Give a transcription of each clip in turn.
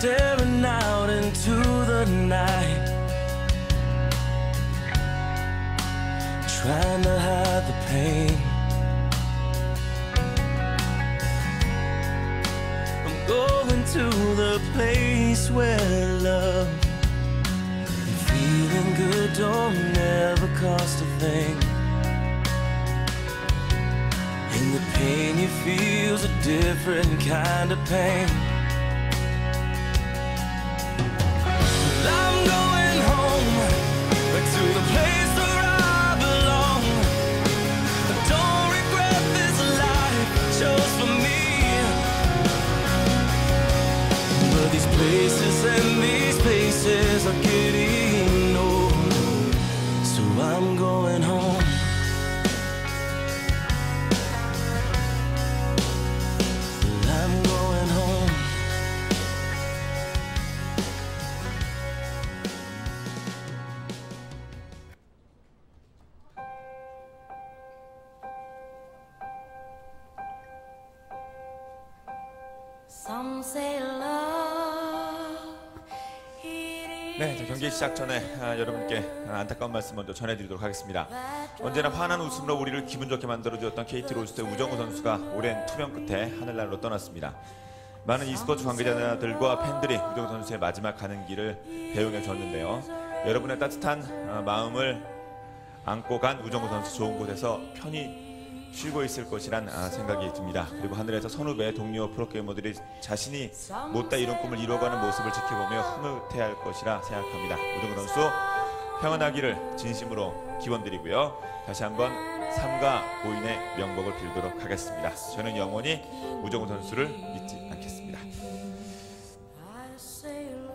staring out into the night, trying to hide the pain. I'm going to the place where love and feeling good don't never cost a thing. And the pain you feel's a different kind of pain. I'm going home, back to the place where I belong. I don't regret this life I chose for me. But these places and these places are getting old, so I'm going home. I'm going home. 네, 경기 시작 전에 여러분께 안타까운 말씀 먼저 전해드리도록 하겠습니다. 언제나 환한 웃음으로 우리를 기분 좋게 만들어주었던 KT 로스터의 우정우 선수가 오랜 투병 끝에 하늘나라로 떠났습니다. 많은 e스포츠 관계자들과 팬들이 우정우 선수의 마지막 가는 길을 배웅해 줬는데요. 여러분의 따뜻한 마음을 안고 간 우정우 선수 좋은 곳에서 편히 쉬고 있을 것이란 생각이 듭니다. 그리고 하늘에서 선후배 동료 프로게이머들이 자신이 못다 이룬 꿈을 이루어가는 모습을 지켜보며 흐뭇해할 것이라 생각합니다. 우정우 선수 평안하기를 진심으로 기원드리고요. 다시 한번 삼가 고인의 명복을 빌도록 하겠습니다. 저는 영원히 우정우 선수를 잊지 않겠습니다.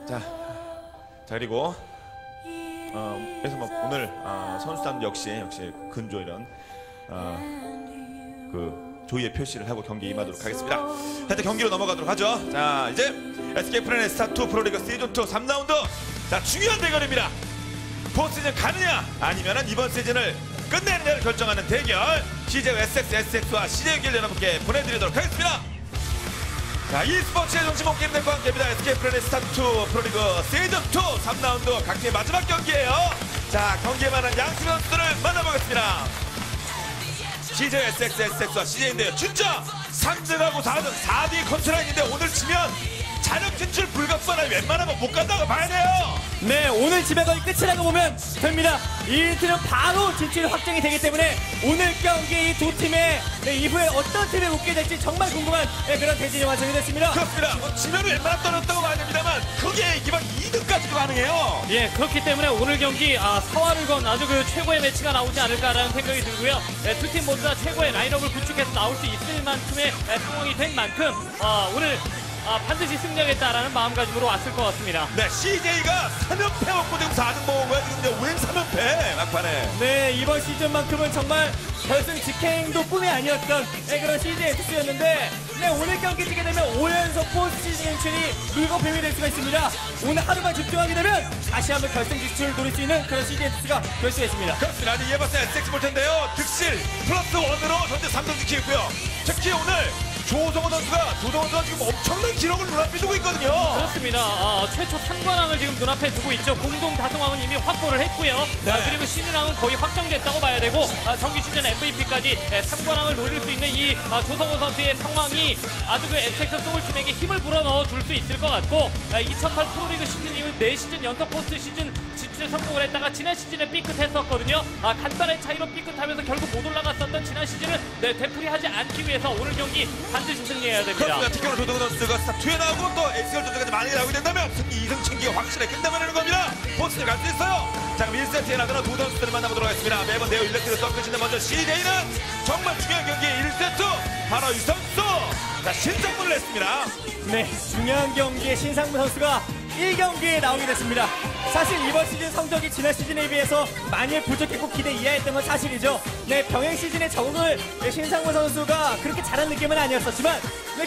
자 그리고 그래서 뭐 오늘 선수단 역시 근조 이런 그 조의의 표시를 하고 경기에 임하도록 하겠습니다. 현재 경기로 넘어가도록 하죠. 자, 이제 SK프로의 스타2 프로리그 시즌2 3라운드. 자, 중요한 대결입니다. 포스시즌 가느냐 아니면은 이번 시즌을 끝내느냐를 결정하는 대결. CJ SX와 CJ 길 여러분께 보내드리도록 하겠습니다. 자, e스포츠의 정신 게임들과 함께합니다. SK프로의 스타2 프로리그 시즌2 3라운드 각팀의 마지막 경기예요. 자, 경기에 관한 양팀 선수들을 만나보겠습니다. CJ SX와 CJ인데요. 진짜 3등하고 4등 4위 컨트롤인데 오늘 치면 자력 진출 불가뿐 아니 웬만하면 못 간다고 봐야 돼요. 네, 오늘 집에 거의 끝이라고 보면 됩니다. 이 팀은 바로 진출 확정이 되기 때문에 오늘 경기 이 두 팀의 이후에 어떤 팀에 붙게 될지 정말 궁금한 그런 대진이 완성이 됐습니다. 그렇습니다. 뭐 지면은 웬만하면 떨어졌다고 봐야 됩니다만 그게 이기면 2등까지도 가능해요. 예, 그렇기 때문에 오늘 경기 사활을 건 아주 그 최고의 매치가 나오지 않을까라는 생각이 들고요. 두 팀 모두 다 최고의 라인업을 구축해서 나올 수 있을 만큼의 상황이 된 만큼 오늘 반드시 승리하겠다라는 마음가짐으로 왔을 것 같습니다. 네, CJ가 3연패 먹고 지금 4등 먹은 거야. 지금 이제 5행 3연패 막판에. 네, 이번 시즌만큼은 정말 결승 직행도 꿈이 아니었던 그런 CJ X였는데 오늘 경기 뛰게 되면 5연속 포스트 시즌 진출이 물고 뱀이 될 수가 있습니다. 오늘 하루만 집중하게 되면 다시 한번 결승 진출을 노릴 수 있는 그런 CJ X가 될 수가 있습니다. 그렇습니다. 이제 이어서 SX 볼 텐데요. 득실 플러스 1으로 현재 3등 지키고 있고요. 특히 오늘 조성호 선수가 지금 엄청난 기록을 눈앞에 두고 있거든요. 그렇습니다. 최초 3관왕을 지금 눈앞에 두고 있죠. 공동 다승왕은 이미 확보를 했고요. 네. 그리고 시즌왕은 거의 확정됐다고 봐야 되고 정규 시즌 MVP까지 3관왕을 노릴 수 있는 이 조성호 선수의 상황이 아주 그 SX 소울팀에게 힘을 불어넣어 줄 수 있을 것 같고 2008 프로리그 시즌 이후 4시즌 연속 포스트 시즌 진출에 성공을 했다가 지난 시즌에 삐끗했었거든요. 간단한 차이로 삐끗하면서 결국 못 올라갔었던 지난 시즌을 되풀이하지 않기 위해서 오늘 경기 반드시 승리해야 됩니다. 그렇습니다. 특히나 조동훈 선수가 스타2에 나오고 또 엑스열 전까지 많이 나오게 된다면 승리 2승 챙기가 확실하게 끝내버리는 겁니다. 포스트를 갈 수 있어요. 자, 그럼 1세트에 나가는 두 선수들을 만나보도록 하겠습니다. 매번 네오 일렉트를 섞으시는 먼저 CJ는 정말 중요한 경기의 1세트 바로 이 선수. 자, 신상문을 냈습니다. 네, 중요한 경기에 신상무 선수가 1경기에 나오게 됐습니다. 사실 이번 시즌 성적이 지난 시즌에 비해서 많이 부족했고 기대 이하였던 건 사실이죠. 네, 병행 시즌에 적응을 신상무 선수가 그렇게 잘한 느낌은 아니었었지만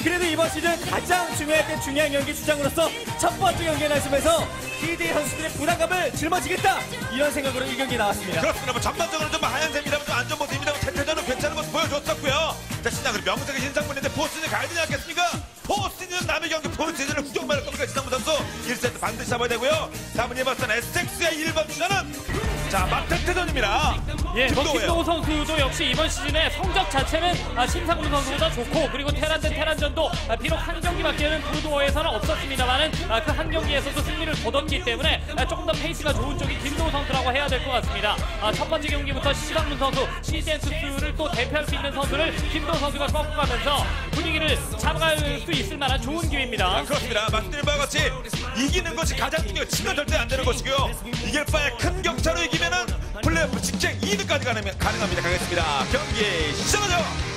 그래도 이번 시즌 가장 중요했던 중요한 경기 주장으로서 첫 번째 경기에 나서면서 CJ 선수들의 부담감을 짊어지겠다 이런 생각으로 1경기에 나왔습니다. 그렇습니다. 뭐 전반적으로 좀 하얀색입니다만 좀 안전 모습입니다만 태태전은 괜찮은 모습 보여줬었고요. 자, 신상으로 명색의 신상문인데 포스트는 가야 되지 않겠습니까? 포스트는 남의 경기 포스트는 구경만 할 겁니까? 신상문 선수. 잡아야 되고요. 4분 2번 SX의 1번 주자는 자, 막대대전입니다. 예, 뭐 김도우 선수도 역시 이번 시즌에 성적 자체는 신상문 선수보다 좋고, 그리고 테란 대 테란전도 비록 한 경기밖에는 브루드워에서는 없었습니다만은 그 한 경기에서도 승리를 거뒀기 때문에 조금 더 페이스가 좋은 쪽이 김도우 선수라고 해야 될 것 같습니다. 첫 번째 경기부터 신상문 선수, CJ2를 또 대표할 수 있는 선수를 김도우 선수가 꺾어가면서 분위기를 잡아갈 수 있을 만한 좋은 기회입니다. 그렇습니다. 말씀드린 바와 같이 이기는 것이 가장 중요해요. 치면 절대 안 되는 것이고요. 이길 바에 큰 격차로 이기면은 플레이오프 직행 2등까지 가능합니다. 가겠습니다. 경기 시작하죠.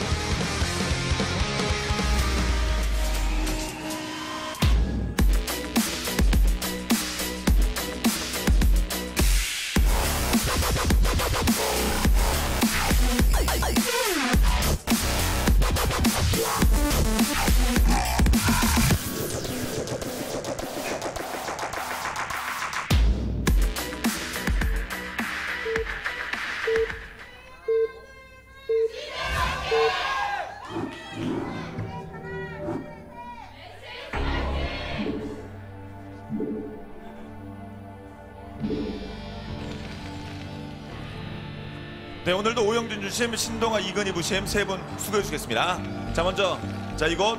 네, 오늘도 오영준 주심, 신동아, 이건희 부심 세 분 수고해 주겠습니다. 자, 먼저 자 이곳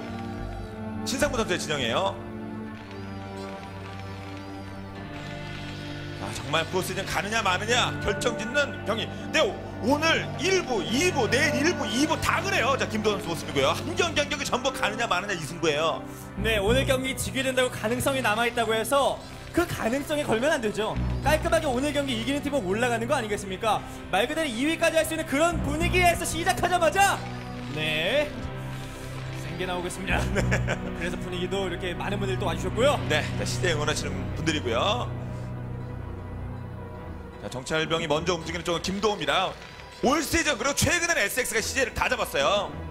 신상문 선수의 진영이에요. 정말 프로시즌 가느냐 마느냐 결정짓는 경기. 네, 오늘 1부, 2부, 내일 1부, 2부 다 그래요. 자, 김도현 선수 모습이고요. 한 경기 전부 가느냐 마느냐 이 승부예요. 네, 오늘 경기 지게 된다고 가능성이 남아있다고 해서 그 가능성에 걸면 안 되죠. 깔끔하게 오늘 경기 이기는 팀은 올라가는 거 아니겠습니까? 말 그대로 2위까지 할 수 있는 그런 분위기에서 시작하자마자 네, 생겨 나오겠습니다. 네. 그래서 분위기도 이렇게 많은 분들이 또 와주셨고요. 네, 자, 시대 응원하시는 분들이고요. 자, 정찰병이 먼저 움직이는 쪽은 김도우입니다. 올 시즌 그리고 최근에는 SX가 CJ를 다 잡았어요.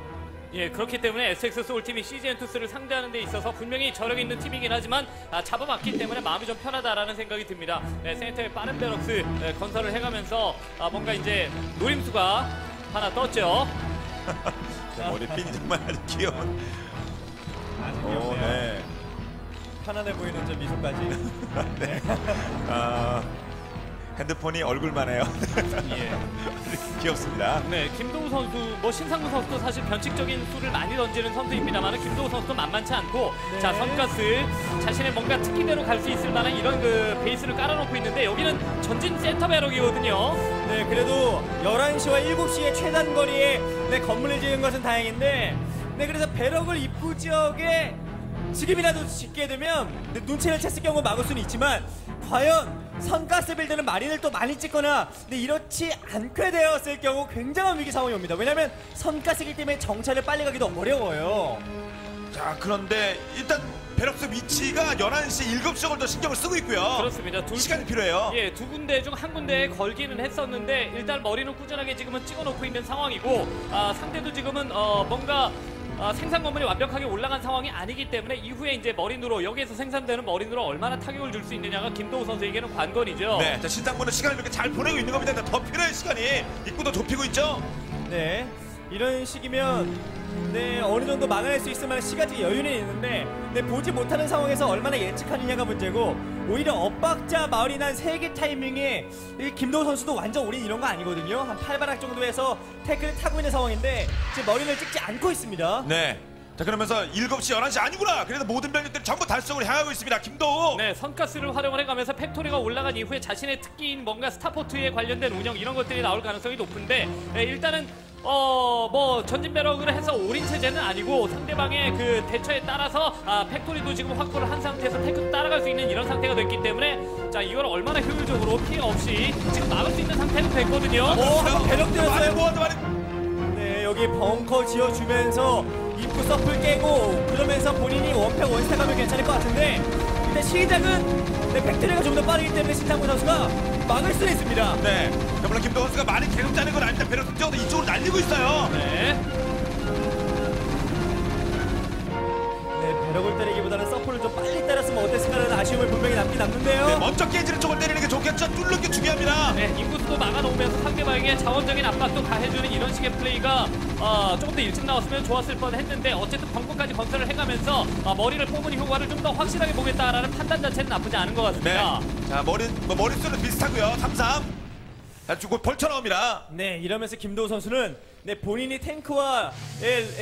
예, 그렇기 때문에 SX 소울팀이 CJ2스를 상대하는 데 있어서 분명히 저력이 있는 팀이긴 하지만 잡아봤기 때문에 마음이 좀 편하다라는 생각이 듭니다. 네, 센터에 빠른 베럭스 건설을 해가면서 뭔가 이제 노림수가 하나 떴죠. 머리핀이 정말 아주 귀여운. 아주 귀엽네요. 네. 편안해 보이는 저 미소까지. 네. 핸드폰이 얼굴만 해요. 예. 귀엽습니다. 네, 김도우 선수, 뭐 신상무 선수도 사실 변칙적인 수를 많이 던지는 선수입니다만 김도우 선수도 만만치 않고 네. 자, 선가스 자신의 뭔가 특기대로 갈 수 있을 만한 이런 그 베이스를 깔아놓고 있는데 여기는 전진 센터 배럭이거든요. 네, 그래도 11시와 7시의 최단 거리에 네, 건물을 지은 것은 다행인데 네, 그래서 배럭을 입구 지역에 지금이라도 짓게 되면 네, 눈치를 챘을 경우 막을 수는 있지만 과연 선가스 빌드는 마린을 또 많이 찍거나 근데 이렇지 않게 되었을 경우 굉장한 위기 상황이 옵니다. 왜냐하면 선가스이기 때문에 정찰을 빨리 가기도 어려워요. 자, 그런데 일단 베럭스 위치가 11시, 7시 정도 신경을 쓰고 있고요. 그렇습니다. 시간이 필요해요. 예, 두 군데 중 한 군데에 걸기는 했었는데 일단 머리는 꾸준하게 지금은 찍어놓고 있는 상황이고 상대도 지금은 뭔가 생산 건물이 완벽하게 올라간 상황이 아니기 때문에 이후에 이제 머린으로 여기에서 생산되는 머린으로 얼마나 타격을 줄 수 있느냐가 김도우 선수에게는 관건이죠. 네, 자, 신상문은 시간을 이렇게 잘 보내고 있는 겁니다. 더 필요한 시간이 입구도 좁히고 있죠. 네, 이런 식이면 네, 어느 정도 막아낼 수 있을 만한 시간적 여유는 있는데 네, 보지 못하는 상황에서 얼마나 예측하느냐가 문제고 오히려 엇박자 마을이 난 3개 타이밍에 이 김도우 선수도 완전 올인 이런 거 아니거든요. 한 8바락 정도에서 태클을 타고 있는 상황인데 지금 머리를 찍지 않고 있습니다. 네. 자, 그러면서 7시, 11시 아니구나. 그래도 모든 병력들이 전부 달성을 향하고 있습니다. 김도우. 네, 선가스를 활용을 해가면서 팩토리가 올라간 이후에 자신의 특기인 뭔가 스타포트에 관련된 운영 이런 것들이 나올 가능성이 높은데 일단은 뭐 전진 배럭을 해서 올인 체제는 아니고 상대방의 그 대처에 따라서 팩토리도 지금 확보를 한 상태에서 태클 따라갈 수 있는 이런 상태가 됐기 때문에 자, 이걸 얼마나 효율적으로 피해가 없이 지금 막을 수 있는 상태가 됐거든요. 한번 배럭 들었어요. 많이. 네, 여기 벙커 지어주면서 입구 서플 깨고 그러면서 본인이 원팩 원스택 하면 괜찮을 것 같은데 일단 시작은 네, 팩토리가 좀 더 빠르기 때문에 신상문 선수가 막을 수는 있습니다. 네. 자, 물론 김도우 선수가 많이 계속 짜는 건 아닌데 베럭스 쪽으로 이쪽으로 날리고 있어요. 네. 네, 배럭을 때리기보다는 서플을 좀 빨리 때렸으면 어땠을까라는 아쉬움을 분명히 남는데요. 네, 먼저 깨지는 쪽을 때리는 게 좋겠죠. 뚫는 게 중요합니다. 네, 인구수도 막아놓으면서 상대방에게 자원적인 압박도 가해주는 이런 식의 플레이가 조금 더 일찍 나왔으면 좋았을 뻔했는데 어쨌든 벙커까지 건설을 해가면서 머리를 뽑은 효과를 좀 더 확실하게 보겠다라는 판단 자체는 나쁘지 않은 것 네. 같습니다. 자, 머릿수는 비슷하고요. 3-3. 자, 주고 벌쳐 나옵니다. 네, 이러면서 김도우 선수는 네, 본인이 탱크와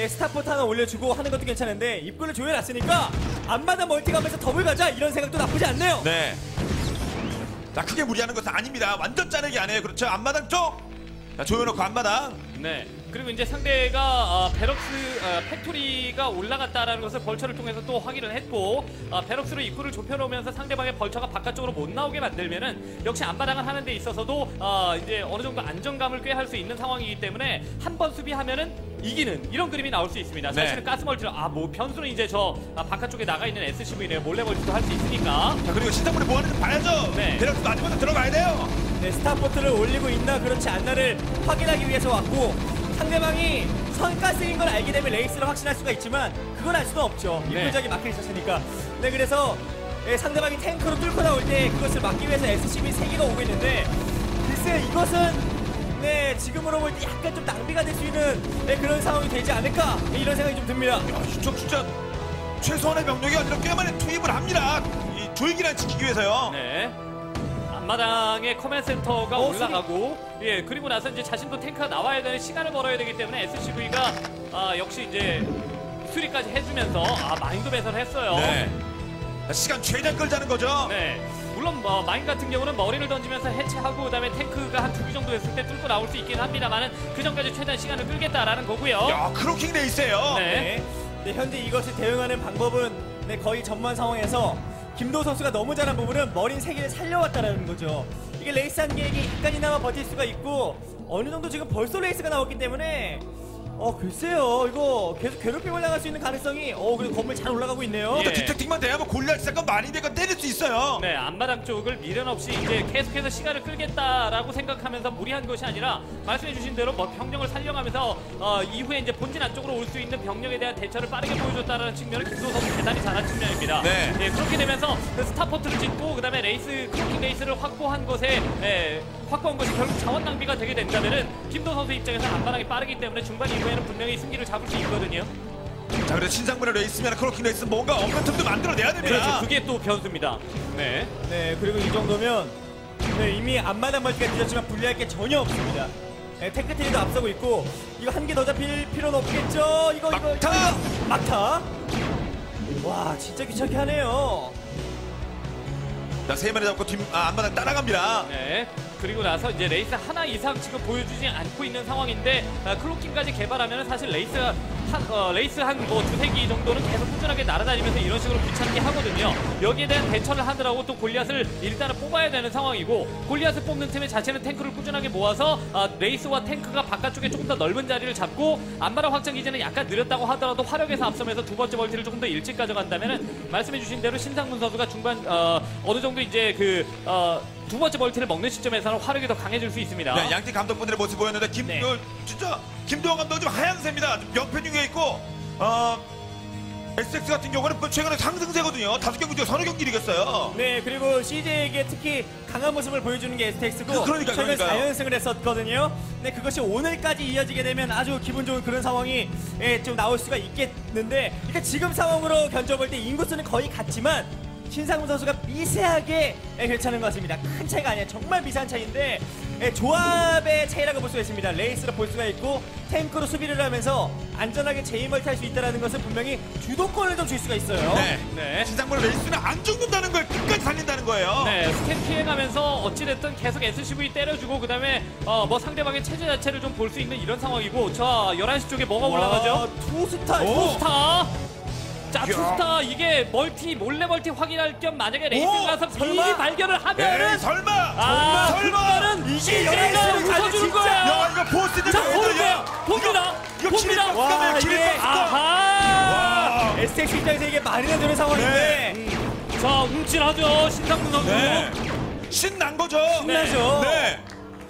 스타포트 하나 올려주고 하는 것도 괜찮은데 입구를 조여놨으니까 앞마다 멀티 가면서 더블 가자 이런 생각도 나쁘지 않네요. 네. 자, 크게 무리하는 것은 아닙니다. 완전 짜내기 안 해요. 그렇죠. 앞마당 쪽. 자, 조여놓고 앞마당. 네. 그리고 이제 상대가 베럭스 팩토리가 올라갔다라는 것을 벌처를 통해서 또 확인을 했고 베럭스로 입구를 좁혀놓으면서 상대방의 벌처가 바깥쪽으로 못 나오게 만들면은 역시 안바닥을 하는 데 있어서도 이제 어느 정도 안정감을 꾀할 수 있는 상황이기 때문에 한 번 수비하면은 이기는 이런 그림이 나올 수 있습니다. 네. 사실은 가스 멀티로 뭐 변수는 이제 저 바깥쪽에 나가 있는 SCV네요. 몰래 멀티도 할 수 있으니까. 자, 그리고 신상물이 뭐 하는지 봐야죠. 네. 대략 맞으면서 들어가야 돼요. 네, 스타포트를 올리고 있나 그렇지 않나를 확인하기 위해서 왔고 상대방이 선가스인 걸 알게 되면 레이스를 확신할 수가 있지만 그건 알 수는 없죠. 네. 일부적이 막혀 있었으니까. 네, 그래서 상대방이 탱크로 뚫고 나올 때 그것을 막기 위해서 SCV 3개가 오고 있는데 글쎄요, 이것은 네, 지금으로 볼 때 약간 좀 낭비가 될 수 있는 그런 상황이 되지 않을까 이런 생각이 좀 듭니다. 야, 이쪽 진짜 최소한의 병력이 아니라 꽤 많이 투입을 합니다. 이 조이기란 지키기 위해서요. 네. 앞마당에 커맨 센터가 어, 올라가고 예, 그리고 나서 이제 자신도 탱크가 나와야 되는 시간을 벌어야 되기 때문에 SCV가 역시 이제 수리까지 해주면서 마인드 배설을 했어요. 네. 자, 시간 최대한 끌자는 거죠. 네. 물론 마인 같은 경우는 머리를 던지면서 해체하고 그다음에 탱크가 한 2기 정도 됐을 때 뚫고 나올 수 있긴 합니다만은 그 전까지 최대한 시간을 끌겠다라는 거고요. 야, 크로킹 레이스예요. 네. 네, 현재 이것을 대응하는 방법은 네, 거의 전만 상황에서 김도우 선수가 너무 잘한 부분은 머린 3개를 살려왔다는 거죠. 이게 레이스 한 개에게 약간이나마 버틸 수가 있고 어느 정도 지금 벌써 레이스가 나왔기 때문에 글쎄요, 이거 계속 괴롭힘을 당할 수 있는 가능성이 그래도 건물 잘 올라가고 있네요. 예. 디텍팅만 돼야면 골리앗 시작은 많이 되가 때릴 수 있어요. 네, 앞마당 쪽을 미련 없이 이제 계속해서 시간을 끌겠다라고 생각하면서 무리한 것이 아니라 말씀해주신 대로 병력을 살려가면서 이후에 이제 본진 안쪽으로 올 수 있는 병력에 대한 대처를 빠르게 보여줬다는 측면을 김도우 선수 대단히 잘한 측면입니다. 네. 예, 그렇게 되면서 스타포트를 짓고 그다음에 크로킹 레이스를 확보한 것에 확보한 것이 결국 자원 낭비가 되게 된다면은 김도우 선수 입장에서 앞마당이 빠르기 때문에 중반 이후에는 분명히 승기를 잡을 수 있거든요. 자, 그래서 신상문의 레이스면 크로킹 레이스 뭔가 없는 틈도 만들어내야 됩니다. 그렇죠. 그게 또 변수입니다. 네. 네, 그리고 이 정도면 네, 이미 앞마당 멀티가 늦었지만 불리할 게 전혀 없습니다. 네, 탱크트리도 앞서고 있고 이거 한 개 더 잡힐 필요는 없겠죠? 이거 막타. 와, 진짜 귀찮게 하네요. 자, 3마리 잡고 앞마당 따라갑니다. 네. 그리고 나서 이제 레이스 하나 이상 지금 보여주지 않고 있는 상황인데 클로킹까지 개발하면 사실 레이스 한 뭐 두세 기 정도는 계속 꾸준하게 날아다니면서 이런 식으로 귀찮게 하거든요. 여기에 대한 대처를 하느라고 또 골리앗을 일단은 뽑아야 되는 상황이고 골리앗을 뽑는 틈에 자체는 탱크를 꾸준하게 모아서 레이스와 탱크가 바깥쪽에 조금 더 넓은 자리를 잡고 안마랑 확장 기제는 약간 느렸다고 하더라도 화력에서 앞서면서 두 번째 멀티를 조금 더 일찍 가져간다면은 말씀해주신 대로 신상문 선수가 중반 어느 정도 이제 두 번째 멀티를 먹는 시점에서는 화력이 더 강해질 수 있습니다. 네, 양팀 감독분들의 모습 보였는데 네. 진짜 김도영 감독이 좀 하향세입니다. 좀 연패 중에 있고 SX 같은 경우는 최근에 상승세거든요. 5경기 중에 서너 경기 이겼어요. 네, 그리고 CJ에게 특히 강한 모습을 보여주는 게 STX고 최근 그러니까요. 4연승을 했었거든요. 네, 그것이 오늘까지 이어지게 되면 아주 기분 좋은 그런 상황이 좀 나올 수가 있겠는데 그러니까 지금 상황으로 견져볼 때 인구수는 거의 같지만 신상문 선수가 미세하게 괜찮은 것 같습니다. 큰 차이가 아니에요. 정말 미세한 차이인데 조합의 차이라고 볼 수가 있습니다. 레이스로 볼 수가 있고 탱크로 수비를 하면서 안전하게 제이멀티 할 수 있다는 것은 분명히 주도권을 좀 줄 수가 있어요. 네. 신상문의 레이스는 안 죽는다는 걸 끝까지 살린다는 거예요. 네, 스캔 피해가면서 어찌됐든 계속 SCV 때려주고 그다음에 뭐 상대방의 체제 자체를 좀 볼 수 있는 이런 상황이고 자 11시 쪽에 뭐가 올라가죠? 투스타. 투스타. 자, 투스타 이게 몰래 멀티 확인할 겸 만약에 레이스를 가서 미리 발견을 하면은 에이, 설마. 그러면은 이게 CJ가 웃어주는 거야. 야, 이거 보스들 자, 봅니다. 봅니다. 와, 이게 아하. STX 입장에서 이게 말이나 되는 상황인데 자, 움찔하죠 신상문 선수. 네. 신난 거죠. 신나죠. 네.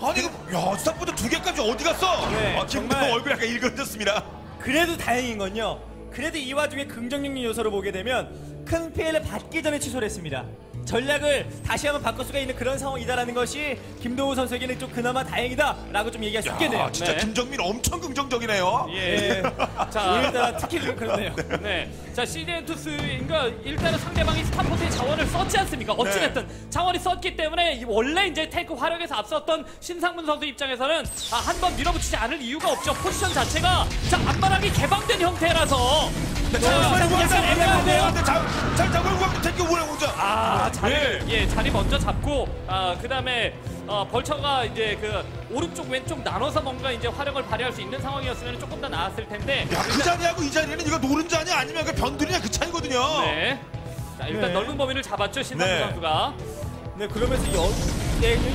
아니 이거 스타포트 2개까지 어디 갔어? 네, 김도영 정말. 얼굴이 약간 일그러졌습니다. 그래도 다행인 건요. 그래도 이 와중에 긍정적인 요소를 보게 되면 큰 피해를 받기 전에 취소를 했습니다. 전략을 다시 한번 바꿀 수가 있는 그런 상황이다라는 것이 김도우 선수에게는 좀 그나마 다행이다라고 좀 얘기할 수 있겠네요. 진짜 네. 김정민 엄청 긍정적이네요. 예. 자, 오늘따라 특히 그렇네요. 네. 자, CJ 투스인가 일단은 상대방이 스타포트의 자원을 썼지 않습니까? 어찌됐든 자원이 썼기 때문에 원래 이제 탱크 화력에서 앞섰던 신상문 선수 입장에서는 한 번 밀어붙이지 않을 이유가 없죠. 포지션 자체가 자, 앞마당이 개방된 형태라서 약간 애매한데요. 잘 잡을 것 같고 탱크 오래 오자. 자리 먼저 잡고 그다음에 벌처가 이제 그 오른쪽 왼쪽 나눠서 뭔가 이제 화력을 발휘할 수 있는 상황이었으면 조금 더 나았을 텐데. 야, 그 자리하고 이 자리는 이거 노른자냐 아니면 그 변두리냐 그 차이거든요. 네. 자, 일단 네. 넓은 범위를 잡았죠 신상문 네. 선수가. 네, 그러면서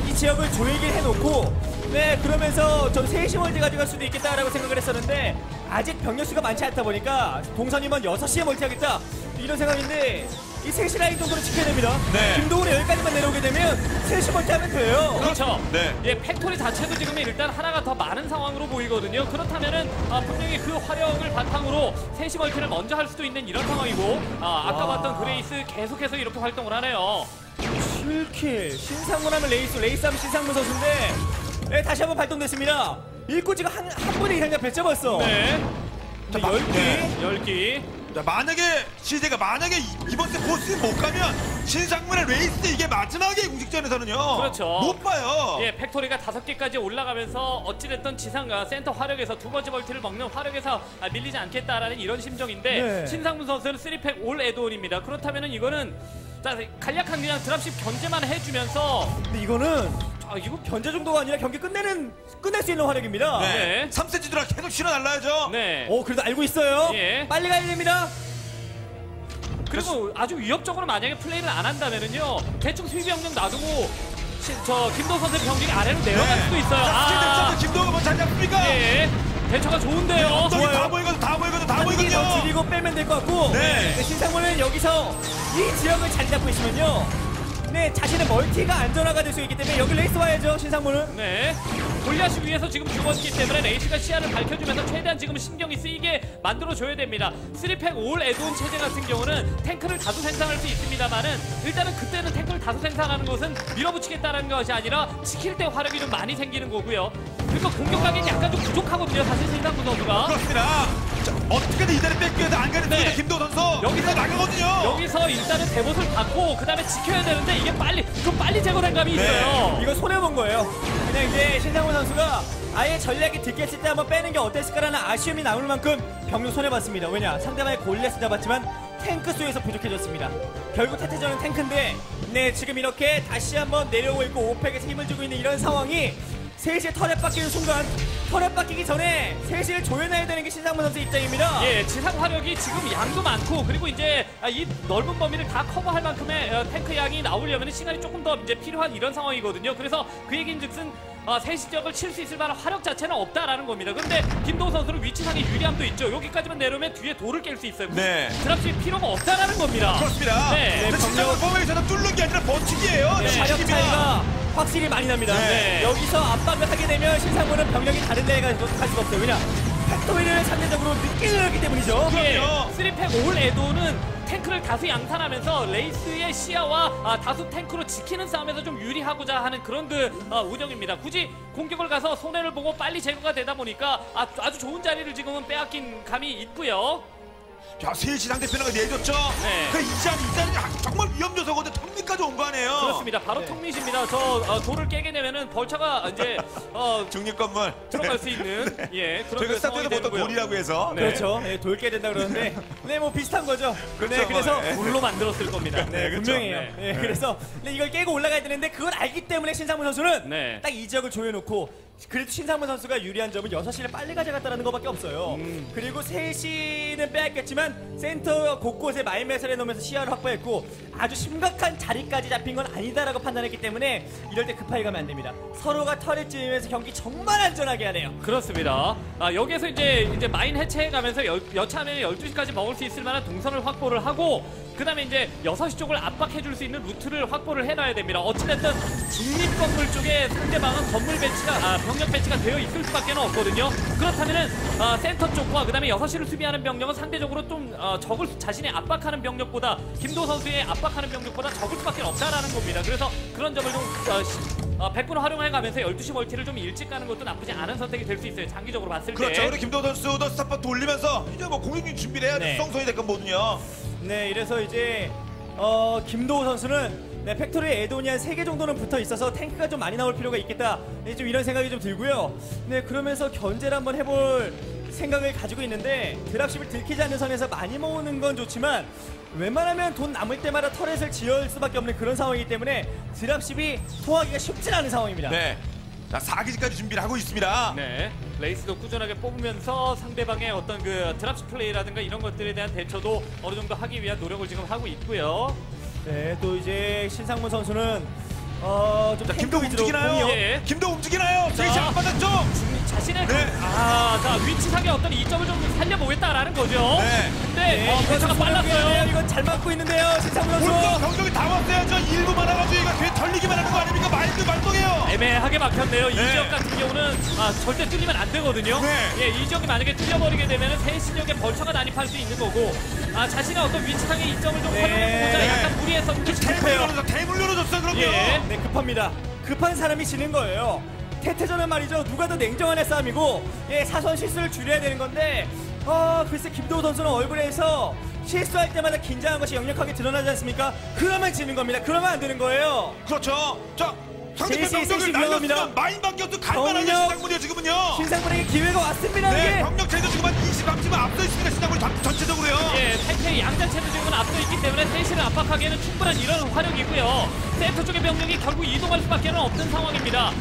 이 지역을 조이게 해놓고 네, 그러면서 좀 세시멀티 가져갈 수도 있겠다라고 생각을 했었는데 아직 병력 수가 많지 않다 보니까 동선이면 6시에 멀티하겠다 이런 생각인데 이 3시 라인 정도로 지켜야 됩니다. 네. 김도훈이 여기까지만 내려오게 되면 3시 멀티하면 돼요. 그렇죠. 네. 예, 팩토리 자체도 지금 일단 하나가 더 많은 상황으로 보이거든요. 그렇다면은 분명히 그 화력을 바탕으로 3시 멀티를 먼저 할 수도 있는 이런 상황이고 아까 봤던 그레이스 계속해서 이렇게 활동을 하네요. 7킬 신상문 하면 레이스 하면 신상문 선수인데 네, 다시 한번 발동됐습니다. 읽고 지금 한 분의 이상 배 접었어. 네. 자, 10기. 네. 10기. 자, 만약에 CJ가 이번 세 보스 못 가면 신상문의 레이스 이게 마지막에 공식전에서는요. 그렇죠. 못 봐요. 예, 팩토리가 5개까지 올라가면서 어찌됐든 지상과 센터 화력에서 두 번째 멀티를 먹는 화력에서 밀리지 않겠다라는 이런 심정인데 네. 신상문 선수는 3팩 올 에드온입니다. 그렇다면은 이거는 자, 간략한 그냥 드랍십 견제만 해주면서 근데 이거는 이거 견제 정도가 아니라 경기 끝낼 수 있는 화력입니다. 네. 3cm 드라 계속 실어 날라야죠. 네. 그래도 알고 있어요. 예. 빨리 가야 됩니다. 그리고 아주 위협적으로 만약에 플레이를 안 한다면은요 대충 수비 병력 놔두고 저 김도우 선수의 병력이 아래로 내려갈 수도 있어요. 자, 김도우가 뭐 잘 잡습니까? 예. 대처가 좋은데요. 엉덩이 좋아요. 다 보이거든. 한개 더 줄이고 빼면 될 것 같고 네. 네, 신상문은 여기서 이 지역을 잘 잡고 있으면요 네, 자신의 멀티가 안전화가 될 수 있기 때문에 여기 레이스 와야죠 신상문은. 네. 골리앗이 위에서 지금 죽었기 때문에 레이스가 시야를 밝혀주면서 최대한 지금 신경이 쓰이게 만들어줘야 됩니다. 3팩 올 에드온 체제 같은 경우는 탱크를 다수 생산할 수 있습니다만은 일단은 그때는 탱크를 다수 생산하는 것은 밀어붙이겠다는 것이 아니라 지킬 때 화력이 좀 많이 생기는 거고요. 그러니까 공격력이 약간 좀 부족하거든요. 사실 신상문 선수가. 그렇습니다. 자, 어떻게든 이 자리 뺏겨야 돼. 안 가는 네. 김도우 선수. 여기서 나가거든요. 여기서 일단은 대봇을 받고 그 다음에 지켜야 되는데 이게 좀 빨리 제거된 감이 네. 있어요. 이거 손해본 거예요. 그냥 이제 신상문 선수가 아예 전략이 들켰을 때 한번 빼는 게 어땠을까라는 아쉬움이 남을 만큼 병력 손해봤습니다. 왜냐? 상대방의 골렛을 잡았지만 탱크 수에서 부족해졌습니다. 결국 태태전은 탱크인데 네, 지금 이렇게 다시 한번 내려오고 있고 오펙에서 힘을 주고 있는 이런 상황이 3시에 터렛 바뀌는 순간 터렛 바뀌기 전에 3시를 조여놔야 되는 게 신상문 선수 입장입니다. 예, 지상 화력이 지금 양도 많고 그리고 이제 이 넓은 범위를 다 커버할 만큼의 탱크 양이 나오려면 시간이 조금 더 이제 필요한 이런 상황이거든요. 그래서 그 얘기인즉슨 세시적을 칠 수 있을 만한 화력 자체는 없다라는 겁니다. 근데 김도우 선수는 위치상의 유리함도 있죠. 여기까지만 내려오면 뒤에 돌을 깰 수 있어요. 네. 드랍십 필요가 없다라는 겁니다. 그렇습니다. 네. 근데 신상문 포메이션은 뚫는 게 아니라 버티기예요. 화력 차이가 확실히 많이 납니다. 네. 여기서 압박을 하게 되면 신상문은 병력이 다른 데에 갈 수가 없어요. 왜냐? 팩토리를 상대적으로 늦게 열었기 때문이죠. 예, 그럼요. 3팩 올 에도는 탱크를 다수 양산하면서 레이스의 시야와 다수 탱크로 지키는 싸움에서 좀 유리하고자 하는 그런 운영입니다. 굳이 공격을 가서 손해를 보고 빨리 제거가 되다 보니까 아주 좋은 자리를 지금은 빼앗긴 감이 있고요. 자, 3시 상대편을 내줬죠. 네. 그 이 자리 정말 위험 요소거든. 턱밑까지 온 거 아니에요. 그렇습니다. 바로 턱밑입니다. 저 돌을 깨게 되면은 벌처가 이제 중립 건물 들어갈 수 있는 예 그런 저희가 스타트에서 보통 되고요. 돌이라고 해서 네. 그렇죠. 네, 돌게 된다 그러는데 네, 뭐 비슷한 거죠. 그렇죠, 네, 그래서 뭐, 네. 돌로 만들었을 겁니다. 네, 그렇죠. 분명해요. 네. 네, 그래서 네, 이걸 깨고 올라가야 되는데 그걸 알기 때문에 신상문 선수는 네. 딱 이 지역을 조여놓고 그래도 신상문 선수가 유리한 점은 6시를 빨리 가져갔다는 것밖에 없어요. 그리고 3시는 빼앗겼지만 센터 곳곳에 마인매설해 놓으면서 시야를 확보했고 아주 심각한 자리까지 잡힌 건 아니다라고 판단했기 때문에 이럴 때 급하게 가면 안 됩니다. 서로가 털을 찌면서 경기 정말 안전하게 하네요. 그렇습니다. 여기에서 이제 마인 해체해가면서 여차하면 12시까지 먹을 수 있을 만한 동선을 확보를 하고 그다음에 이제 6시 쪽을 압박해줄 수 있는 루트를 확보를 해놔야 됩니다. 어찌됐든 중립 건물 쪽에 상대방은 건물 배치가 병력 배치가 되어 있을 수밖에 없거든요. 그렇다면은 센터 쪽과 그다음에 6시를 수비하는 병력은 상대적으로 좀 적을 자신의 압박하는 병력보다 김도 선수의 압박하는 병력보다 적을 수밖에 없다라는 겁니다. 그래서 그런 점을 좀 100분 활용해가면서 12시 멀티를 좀 일찍 가는 것도 나쁘지 않은 선택이 될 수 있어요. 장기적으로 봤을 때. 그렇죠. 우리 김도호 선수도 스탑바 돌리면서 이제 뭐 공격력 준비를 해야 돼. 네. 성선이 될 건 뭐든요. 네, 이래서 이제 김도우 선수는 네, 팩토리 에도니아 3개 정도는 붙어 있어서 탱크가 좀 많이 나올 필요가 있겠다. 네, 좀 이런 생각이 좀 들고요. 네, 그러면서 견제를 한번 해볼 생각을 가지고 있는데 드랍십을 들키지 않는 선에서 많이 모으는 건 좋지만 웬만하면 돈 남을 때마다 터렛을 지을 수밖에 없는 그런 상황이기 때문에 드랍십이 소화하기가 쉽진 않은 상황입니다. 네. 자, 4기지까지 준비를 하고 있습니다. 네, 레이스도 꾸준하게 뽑으면서 상대방의 어떤 그 드랍십 플레이라든가 이런 것들에 대한 대처도 어느 정도 하기 위한 노력을 지금 하고 있고요. 네, 또 이제 신상문 선수는 좀 자, 탱크 김도 위주로 움직이나요? 공격. 예. 김도 움직이나요? 자. 스위치 안 받았죠? 자신의 네. 자 위치상의 어떤 이점을 좀 살려보겠다라는 거죠. 네. 근데 네, 이거 배차가 빨랐어요. 이거 잘 맞고 있는데요, 신상문 물론 선수. 병력이 다 왔어야죠. 일부 많아가지고 이거 괜히 털리기만 하는 거 아닙니까? 마인드 말똥해요. 애매하게 막혔네요. 이 네. 지역 같은 경우는 절대 뚫리면 안 되거든요. 네. 예, 이 지역이 만약에 뚫려버리게 되면 세신역에 벌처가 난입할 수 있는 거고, 자신의 어떤 위치상의 이점을 좀 네. 활용해보자. 약간 무리했었는데 대물 열어줬어요. 그럼요. 예. 네, 급합니다. 급한 사람이 지는 거예요. 태태전은 말이죠. 누가 더 냉정한 싸움이고, 예, 사선 실수를 줄여야 되는 건데, 글쎄 김도우 선수는 얼굴에서 실수할 때마다 긴장한 것이 역력하게 드러나지 않습니까? 그러면 지는 겁니다. 그러면 안 되는 거예요. 그렇죠. 자, 상대편 제이씨 병력을 위험합니다. 날렸으면 마인밖에 없어 갈만하죠. 병력. 신상문이요 지금은요. 신상문에게 기회가 왔습니다. 네, 이게. 병력 제도 지금 한 20, 30은 앞서 있습니다. 신상문이 전체적으로요. 예, 탱크의 양자체도 지금은 앞서 있기 때문에 세신을 압박하기에는 충분한 이런 화력이고요. 센터 쪽의 병력이 결국 이동할 수밖에 없는 상황입니다.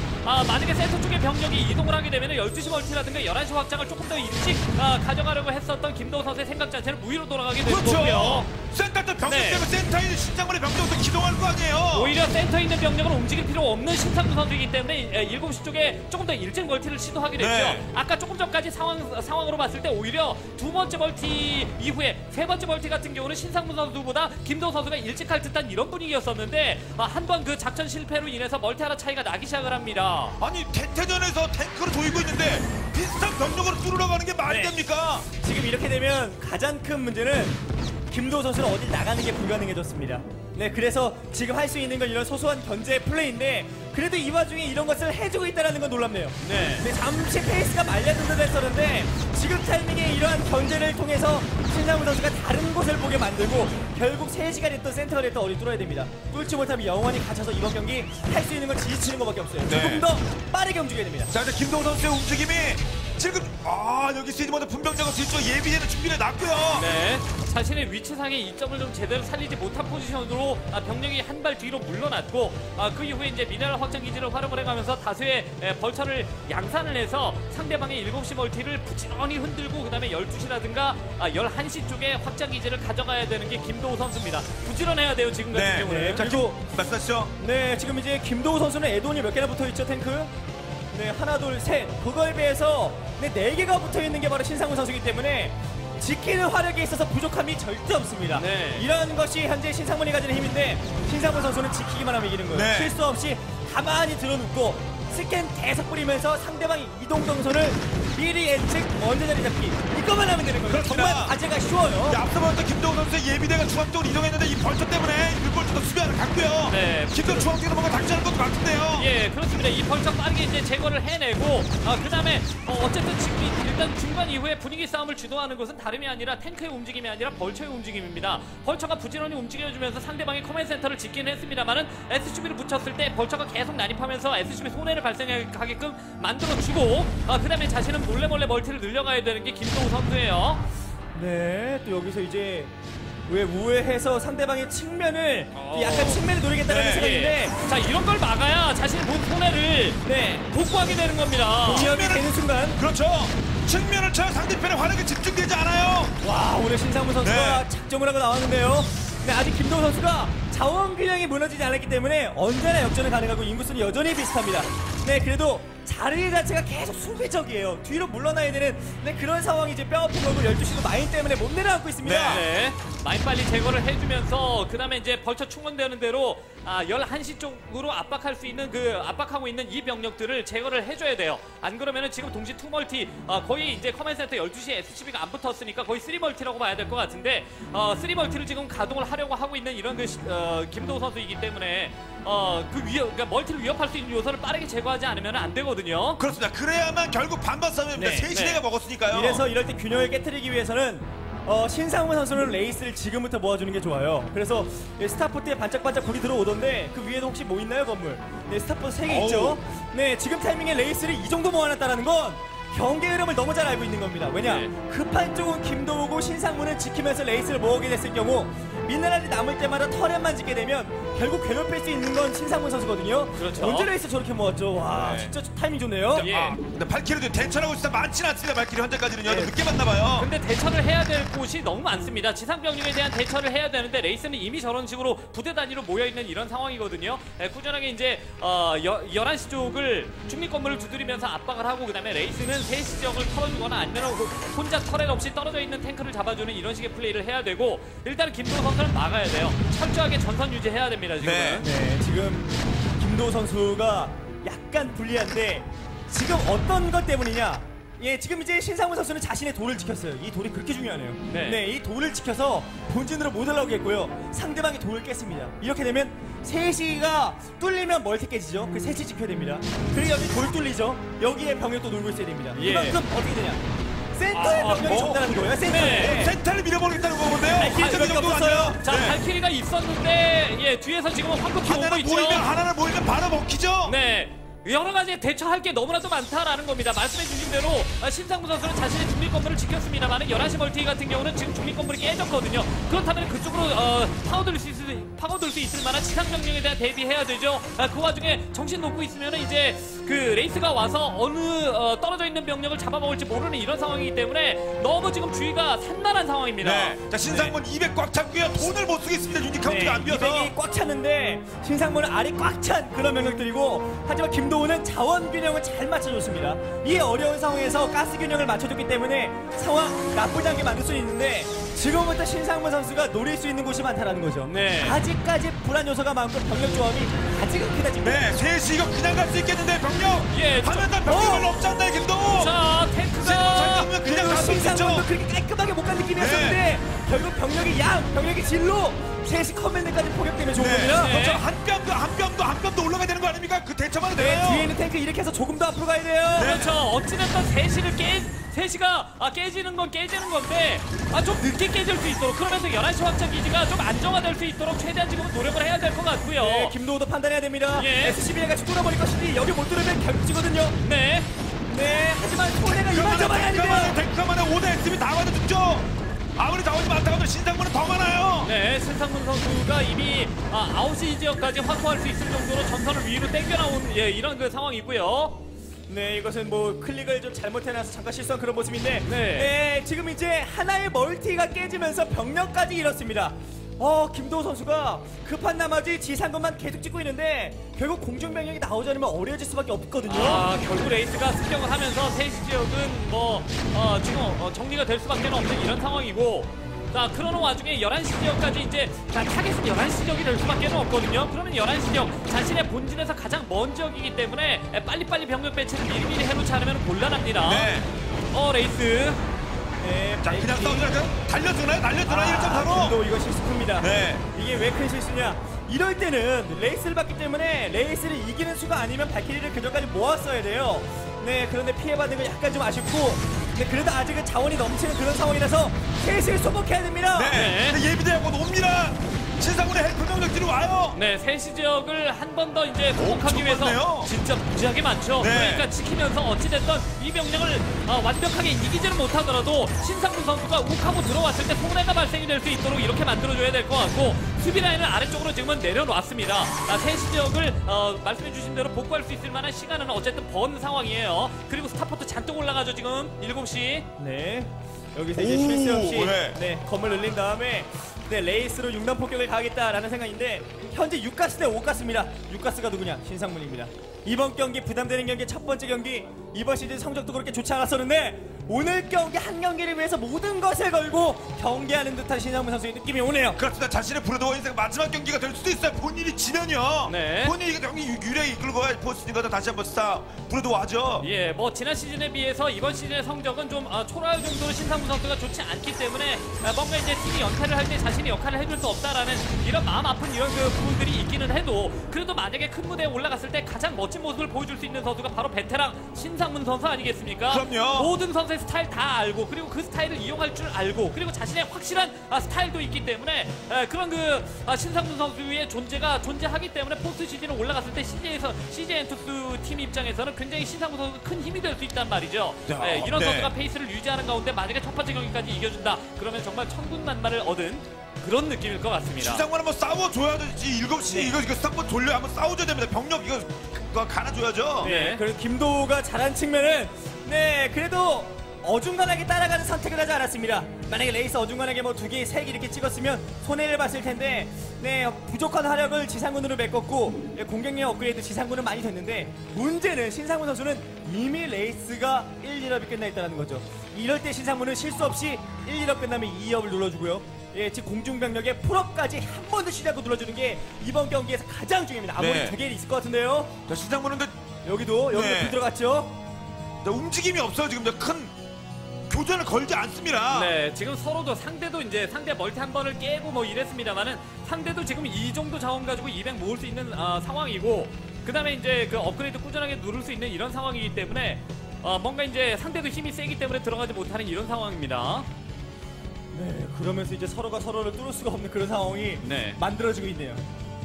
만약에 센터 쪽의 병력이 이동을 하게 되면 12시 멀티라든가 11시 확장을 조금 더 일찍 가져가려고 했었던 김도우 선수의 생각 자체는 무위로 돌아가게 되는 거고요. 그렇죠. 센터 때 병력 네. 때문에 센터에 있는 신상문의 병력도 기동할 거 아니에요. 오히려 센터에 있는 병력을 움직일 필요 없는 신상무 선수이기 때문에 7시 쪽에 조금 더 일찍 멀티를 시도하게 됐죠. 네. 아까 조금 전까지 상황으로 봤을 때 오히려 두 번째 멀티 이후에 세 번째 멀티 같은 경우는 신상무 선수보다 김도우 선수가 일찍 할 듯한 이런 분위기였었는데 한 번 그 작전 실패로 인해서 멀티 하나 차이가 나기 시작을 합니다. 아니 태태전에서 탱크를 돌고 있는데 비슷한 병력으로 뚫으러 가는 게 말이 네. 됩니까? 지금 이렇게 되면 가장 큰 문제는 김도우 선수는 어딜 나가는 게 불가능해졌습니다. 네, 그래서 지금 할 수 있는 건 이런 소소한 견제 플레이인데 그래도 이 와중에 이런 것을 해주고 있다는 건 놀랍네요. 네. 네, 잠시 페이스가 말려든 듯 했었는데 지금 타이밍에 이러한 견제를 통해서 신상무 선수가 다른 곳을 보게 만들고 결국 3시간 있던 센터가 됐던 어디 뚫어야 됩니다. 뚫지 못하면 영원히 갇혀서 이번 경기 할 수 있는 건 지지치는 것밖에 없어요. 네. 조금 더 빠르게 움직여야 됩니다. 자, 이제 김동호 선수의 움직임이 지금 여기 시즈모드 분병자가 뒤쪽 예비되는 준비를 놨고요. 네. 자신의 위치상의 이점을 좀 제대로 살리지 못한 포지션으로 병력이 한 발 뒤로 물러났고 그 이후에 이제 미네랄 확장 기지를 활용을 해가면서 다수의 벌처를 양산을 해서 상대방의 7시 멀티를 부지런히 흔들고 그 다음에 12시라든가 11시 쪽에 확장 기지를 가져가야 되는 게 김도우 선수입니다. 부지런해야 돼요 지금 같은 네. 경우는. 자, 그리고 말씀하시죠. 네, 지금 이제 김도우 선수는 에돈이 몇 개나 붙어 있죠, 탱크? 네, 하나, 둘, 셋. 그거에 비해서 네, 4개가 붙어 있는 게 바로 신상훈 선수이기 때문에 지키는 화력에 있어서 부족함이 절대 없습니다. 네. 이런 것이 현재 신상문이 가지는 힘인데 신상문 선수는 지키기만 하면 이기는 거예요. 네. 실수 없이 가만히 들어눕고 스캔 계속 뿌리면서 상대방의 이동 동선을 미리 예측, 먼저 자리 잡기 이것만 하면 되는 거예요. 그렇습니다. 정말 과제가 쉬워요. 앞서 봤던 김동호 선수의 예비대가 중앙 쪽으로 이동했는데 이 벌처 때문에 일벌처도 수비하러 갔고요. 네. 김동호 중앙 쪽에서 뭔가 당첨하는 것도 같은데요. 예, 그렇습니다. 이 벌처 빠르게 이제 제거를 해내고, 그 다음에, 어쨌든 지금 일단 중반 이후에 분위기 싸움을 주도하는 것은 다름이 아니라 탱크의 움직임이 아니라 벌처의 움직임입니다. 벌처가 부지런히 움직여주면서 상대방의 커맨드 센터를 짓기는 했습니다만은 SCB를 붙였을 때 벌처가 계속 난입하면서 SCB 손해를 발생하게끔 만들어주고, 그 다음에 자신은 몰래 멀티를 늘려가야 되는 게 김동우 선수예요. 네, 또 여기서 이제 왜 우회해서 상대방의 측면을 약간 측면을 노리겠다는 네. 생각인데 자, 이런 걸 막아야 자신의 본 손해를 네, 복구하게 되는 겁니다. 공격이 되는 순간 그렇죠. 측면을 쳐야 상대편의 화력이 집중되지 않아요. 와, 오늘 신상무 선수가 네. 작정을 하고 나왔는데요. 네, 아직 김동우 선수가 자원 균형이 무너지지 않았기 때문에 언제나 역전이 가능하고 인구수는 여전히 비슷합니다. 네, 그래도 자리 자체가 계속 수비적이에요. 뒤로 물러나야 되는 그런 상황이 이제 뼈아픈 걸고 12시도 마인 때문에 못 내려앉고 있습니다. 네. 마인 빨리 제거를 해주면서 그 다음에 이제 벌쳐 충원되는 대로 11시 쪽으로 압박할 수 있는 압박하고 있는 이 병력들을 제거를 해줘야 돼요. 안 그러면은 지금 동시 2멀티 거의 이제 커맨드 센터 12시에 SCB가 안 붙었으니까 거의 3멀티라고 봐야 될 것 같은데 3멀티를 지금 가동을 하려고 하고 있는 이런 김도우 선수이기 때문에 그러니까 멀티를 위협할 수 있는 요소를 빠르게 제거하지 않으면 안 되거든요. 그렇습니다. 그래야만 결국 반반 싸움입니다. 네. 세시대가 먹었으니까요. 이래서 이럴 때 균형을 깨트리기 위해서는 신상문 선수는 레이스를 지금부터 모아주는 게 좋아요. 그래서 스타포트에 반짝반짝 불이 들어오던데 그 위에도 혹시 뭐 있나요, 건물? 네, 스타포트 3개 있죠. 네, 지금 타이밍에 레이스를 이 정도 모아놨다는 건 경기 흐름을 너무 잘 알고 있는 겁니다. 왜냐? 네. 급한 쪽은 김도우고 신상문을 지키면서 레이스를 모으게 됐을 경우 미네랄이 남을 때마다 터렛만 짓게 되면 결국 괴롭힐 수 있는 건 신상문 선수거든요. 그렇죠. 언제 레이스 저렇게 모았죠? 와, 네. 진짜 타이밍 좋네요. 예. 근데 발키리도 대처하고 진짜 많지는 않습니다. 발키리 현재까지는요. 좀 늦게 봤나봐요. 근데 대처를 해야 될 곳이 너무 많습니다. 지상병력에 대한 대처를 해야 되는데 레이스는 이미 저런 식으로 부대 단위로 모여있는 이런 상황이거든요. 꾸준하게 이제 11시 쪽을 중립 건물을 두드리면서 압박을 하고 그 다음에 레이스는 3시 지역을 털어주거나 아니면 혼자 터렛 없이 떨어져 있는 탱크를 잡아주는 이런 식의 플레이를 해야 되고 일단은 김도우 선수는 막아야 돼요. 철저하게 전선 유지해야 됩니다. 지금은. 네, 지금 김도우 선수가 약간 불리한데 지금 어떤 것 때문이냐? 예, 지금 이제 신상문 선수는 자신의 돌을 지켰어요. 이 돌이 그렇게 중요하네요. 네. 이 돌을 지켜서 본진으로 못 올라오게 했고요. 상대방이 돌을 깼습니다. 이렇게 되면 3시가 뚫리면 멀티 깨지죠. 그 3시 지켜야 됩니다. 그리고 여기 돌 뚫리죠. 여기에 병력도 놀고 있어야 됩니다. 예. 이만큼 어떻게 되냐? 센터에 병력이 적다는 거예요. 센터에. 네. 센터를 밀어버리겠다는 거건데요. 길 그 정도가 없었어요. 아니에요. 자, 발키리가 있었는데 예, 뒤에서 지금 황급히 오고 하나는 있죠. 모이면 하나는 모이면 바로 먹히죠. 네. 여러 가지 대처할 게 너무나도 많다라는 겁니다. 말씀해 주신 대로 신상무 선수는 자신의 중립 건물을 지켰습니다만 11시 멀티 같은 경우는 지금 중립 건물이 깨졌거든요. 그렇다면 그쪽으로 파고들 수 있을 만한 지상 병력에 대한 대비해야 되죠. 그 와중에 정신 놓고 있으면 이제 그 레이스가 와서 어느 떨어져 있는 병력을 잡아먹을지 모르는 이런 상황이기 때문에 너무 지금 주의가 산만한 상황입니다. 네. 자, 신상문 200 꽉 찼고요. 돈을 못 쓰겠습니다. 유닛 카운트가 안 비어서. 200이 꽉 찼는데 신상문은 알이 꽉 찬 그런 병력들이고 하지만 김도우는 자원 균형을 잘 맞춰줬습니다. 이 어려운 상황에서 가스 균형을 맞춰줬기 때문에 상황 나쁘지 않게 만들 수 있는데 지금부터 신상문 선수가 노릴 수 있는 곳이 많다는 거죠. 네. 아직까지 불안 요소가 많고 병력 조합이 아직은 크다집니다. 네, 3시 이거 그냥 갈 수 있겠는데 병력. 예, 하면 다 병력 별로 없지 않나요, 김도우? 자, 잘 탱크가 잡으면 그냥 갈 수 신상문도 있죠. 그렇게 깔끔하게 못 간 느낌이었었는데 결국 병력이 병력이 질로 3시 커맨드까지 포격되면 좋은 네. 겁니다. 네. 한 뼘도 올라가야 되는 거 아닙니까? 그 대처만 네, 돼요. 뒤에 있는 탱크 이렇게 해서 조금 더 앞으로 가야 돼요. 그렇죠. 어찌됐든 3시가 깨지는 건 깨지는 건데 좀 늦게 깨질 수 있도록 그러면서 11시 확장 기지가 좀 안정화될 수 있도록 최대한 지금 노력을 해야 될 것 같고요. 네, 김도우도 판단해야 됩니다. 예. SCB가 같이 뚫어버릴 것인지 여기 못 뚫으면 결국지거든요. 네. 네, 하지만 손해가 이만저만이 아닌데요. 탱크만에 5대 SB 다 와도 죽죠. 아무리 자원이 많다고 해도 신상문은 더 많아요. 네, 신상문 선수가 이미 9시 지역까지 확보할 수 있을 정도로 전선을 위로 땡겨나온 이런 그 상황이고요. 네, 이것은 뭐 클릭을 좀 잘못해놔서 잠깐 실수한 그런 모습인데 네. 네, 지금 이제 하나의 멀티가 깨지면서 병력까지 잃었습니다. 김도우 선수가 급한 나머지 지상권만 계속 찍고 있는데 결국 공중병력이 나오지 않으면 어려워질 수밖에 없거든요. 결국 레이스가 습격을 하면서 3시 지역은 지금 정리가 될 수밖에 없는 이런 상황이고 자, 그러는 와중에 11시 지역까지 이제 타겟은 11시 지역이 될 수밖에 없거든요. 그러면 11시 지역 자신의 본진에서 가장 먼 지역이기 때문에 빨리빨리 병력 배치를 미리미리 해놓지 않으면 곤란합니다. 네. 레이스 네, 자, 그냥 싸우니까 달려주나요? 1.4로. 김도우 이거 실수 큽니다. 네. 이게 왜 큰 실수냐? 이럴 때는 레이스를 받기 때문에 레이스를 이기는 수가 아니면 발키리를 그전까지 모았어야 돼요. 네, 그런데 피해받는 건 약간 좀 아쉽고 네, 그래도 아직은 자원이 넘치는 그런 상황이라서 셋을 소복해야 됩니다. 네. 근데 예비대하고 옵니다. 신상문의 헬프 병력들이 와요. 네, 3시 지역을 한 번 더 이제 소복하기 위해서 많네요. 진짜 무지하게 많죠. 네. 그러니까 지키면서 어찌됐든 이 병력을 완벽하게 이기지는 못하더라도 신상문 선수가 욱하고 들어왔을 때 손해가 발생이 될 수 있도록 이렇게 만들어줘야 될 것 같고 수비 라인을 아래쪽으로 지금은 내려놓았습니다. 3시 지역을 말씀해 주신 대로 복구할 수 있을 만한 시간은 어쨌든 번 상황이에요. 그리고 스타포트 잔뜩 올라가죠 지금 7시. 네. 여기서 이제 쉴 새 없이 네. 건물 늘린 다음에 레이스로 융단 폭격을 가겠다라는 생각인데 현재 6가스 대 5가스입니다. 6가스가 누구냐? 신상문입니다. 이번 경기 부담되는 경기 첫 번째 경기 이번 시즌 성적도 그렇게 좋지 않았었는데 오늘 경기 한 경기를 위해서 모든 것을 걸고 경기하는 듯한 신상문 선수의 느낌이 오네요. 그렇습니다. 자신의 브로드워 인생 마지막 경기가 될 수도 있어요. 본인이 지면요. 네. 본인이 경기 유리하게 이끌고 가야 포스팅가서 다시 한번 스타 브로드워 하죠. 예, 뭐 지난 시즌에 비해서 이번 시즌의 성적은 좀 초라할 정도로 신상무 선수가 좋지 않기 때문에 뭔가 이제 팀이 연타를 할 때 자신이 역할을 해줄 수 없다라는 이런 마음 아픈 이런 그 부분들이 있기는 해도 그래도 만약에 큰 무대에 올라갔을 때 가장 멋진 모습을 보여줄 수 있는 선수가 바로 베테랑 신상문 선수 아니겠습니까? 그럼요. 모든 선수의 스타일 다 알고 그리고 그 스타일을 이용할 줄 알고 그리고 자신의 확실한 스타일도 있기 때문에 그런 그 신상문 선수의 존재가 존재하기 때문에 포스트 시즌에 올라갔을 때 CJ 엔투스 팀 입장에서는 굉장히 신상문 선수가 큰 힘이 될 수 있단 말이죠. 이런 네. 선수가 페이스를 유지하는 가운데 만약에 첫 번째 경기까지 이겨준다 그러면 정말 천군만마를 얻은 그런 느낌일 것 같습니다. 신상문 한번 싸워줘야 되지. 7시 이거 한번 돌려 한번 싸워줘야 됩니다. 병력 이거 갈아줘야죠. 네. 그리고 김도우가 잘한 측면은 네 그래도 어중간하게 따라가는 선택을 하지 않았습니다. 만약에 레이스 어중간하게 뭐 2개, 3개 이렇게 찍었으면 손해를 봤을 텐데 네 부족한 화력을 지상군으로 메꿨고 네, 공격력 업그레이드 지상군은 많이 됐는데 문제는 신상문 선수는 이미 레이스가 1, 2업이 끝나 있다는 거죠. 이럴 때 신상문은 실수 없이 1, 2업 끝나면 2업을 눌러주고요. 예, 지금 공중병력의 풀업까지 한 번 더 시작으로 눌러주는 게 이번 경기에서 가장 중요합니다. 아무리 네. 2개 있을 것 같은데요. 자, 신상문은 여기도 네. 불 들어갔죠. 움직임이 없어요. 지금 큰 교전을 걸지 않습니다. 네, 지금 서로도 상대도 이제 상대 멀티 한 번을 깨고 뭐 이랬습니다만은 상대도 지금 이 정도 자원 가지고 200 모을 수 있는 상황이고 그 다음에 이제 그 업그레이드 꾸준하게 누를 수 있는 이런 상황이기 때문에 뭔가 이제 상대도 힘이 세기 때문에 들어가지 못하는 이런 상황입니다. 네, 그러면서 이제 서로가 서로를 뚫을 수가 없는 그런 상황이 네. 만들어지고 있네요.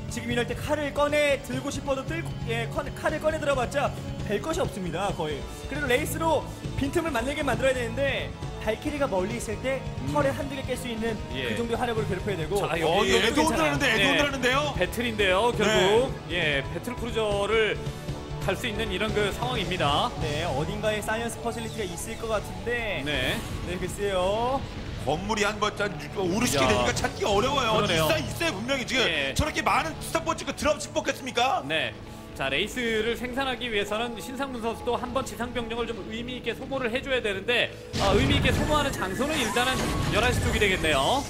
지금 이럴 때 칼을 꺼내 들고 싶어도 칼을 꺼내 들어봤자 별 것이 없습니다. 거의. 그래도 레이스로 빈틈을 만들게 만들어야 되는데 발키리가 멀리 있을 때 털에 한두 개 깰 수 있는 예. 그 정도의 화력을 괴롭혀야 되고 자, 이거 여기 애드온을 하는데 네. 애드온을 하는데요. 배틀인데요, 결국. 예, 배틀 크루저를 갈 수 있는 이런 그 상황입니다. 네, 어딘가에 사이언스 퍼실리티가 있을 것 같은데 네. 네, 글쎄요. 건물이 한번 오르시게 야. 되니까 찾기 어려워요. 그러네요. 있어요 분명히 지금 예. 저렇게 많은 스탑번 찍고 드랍 씹었겠습니까? 네. 자, 레이스를 생산하기 위해서는 신상문 선수도 한번 지상병력을 좀 의미있게 소모를 해줘야 되는데 의미있게 소모하는 장소는 일단은 11시 쪽이 되겠네요.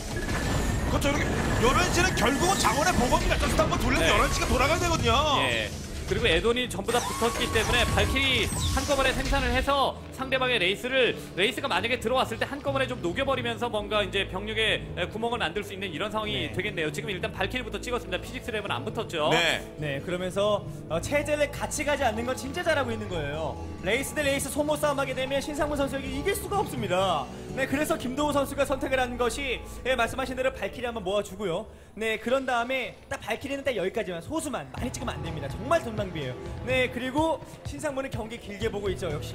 그렇죠. 이렇게 11시는 결국은 장원의 보검입니다. 저 스탑번 돌려서 네. 11시가 돌아가야 되거든요. 예. 그리고 에돈이 전부 다 붙었기 때문에 발키리 한꺼번에 생산을 해서 상대방의 레이스가 만약에 들어왔을 때 한꺼번에 좀 녹여버리면서 뭔가 이제 병력에 구멍을 만들 수 있는 이런 상황이 네. 되겠네요. 지금 일단 발키리부터 찍었습니다. 피직스 랩은 안 붙었죠. 네. 네, 그러면서 체제를 같이 가지 않는 건 진짜 잘하고 있는 거예요. 레이스 대 레이스 소모 싸움하게 되면 신상문 선수에게 이길 수가 없습니다. 네, 그래서 김도우 선수가 선택을 한 것이 말씀하신 대로 발키리 한번 모아주고요. 네, 그런 다음에 딱 발키리는 딱 여기까지만 소수만 많이 찍으면 안 됩니다. 정말 돈 낭비예요. 네, 그리고 신상문은 경기 길게 보고 있죠. 역시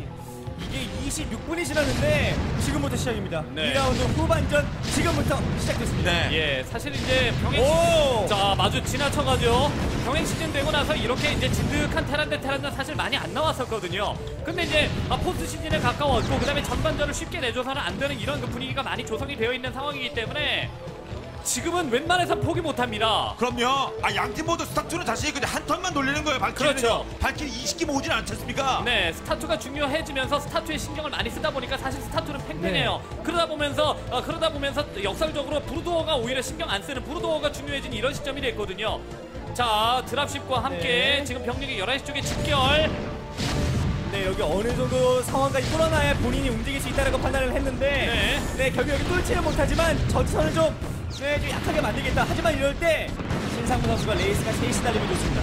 이게 26분이 지났는데 지금부터 시작입니다. 네. 2라운드 후반전 지금부터 시작됐습니다. 네. 예, 사실 이제 병행 오! 시즌, 자 마주 지나쳐가죠. 병행 시즌 되고 나서 이렇게 이제 진득한 테란 대 테란전 사실 많이 안 나왔었거든요. 근데 이제 포스트 시즌에 가까웠고 그다음에 전반전을 쉽게 내줘서는 안 되는 이런 그 분위기가 많이 조성이 되어 있는 상황이기 때문에 지금은 웬만해서 포기 못합니다. 그럼요. 양팀 모두 스타트는 다시 한 턴만 돌리는 거예요. 발키리는요. 그렇죠. 발키리 20기 모으진 않지 않습니까? 네, 스타투가 중요해지면서 스타투에 신경을 많이 쓰다 보니까 사실 스타투는 팽팽해요. 그러다 보면서 역설적으로 브루도어가 오히려 신경 안 쓰는 브루도어가 중요해진 이런 시점이 됐거든요. 자, 드랍십과 함께 네. 지금 병력이 11시 쪽에 집결. 네, 여기 어느 정도 상황까지 뚫어놔야 본인이 움직일 수 있다는 판단을 했는데 네, 결국 여기 뚫지는 못하지만 저지선을 좀 약하게 만들겠다. 하지만 이럴 때 신상문 선수가 레이스가 3시 달리면 좋습니다.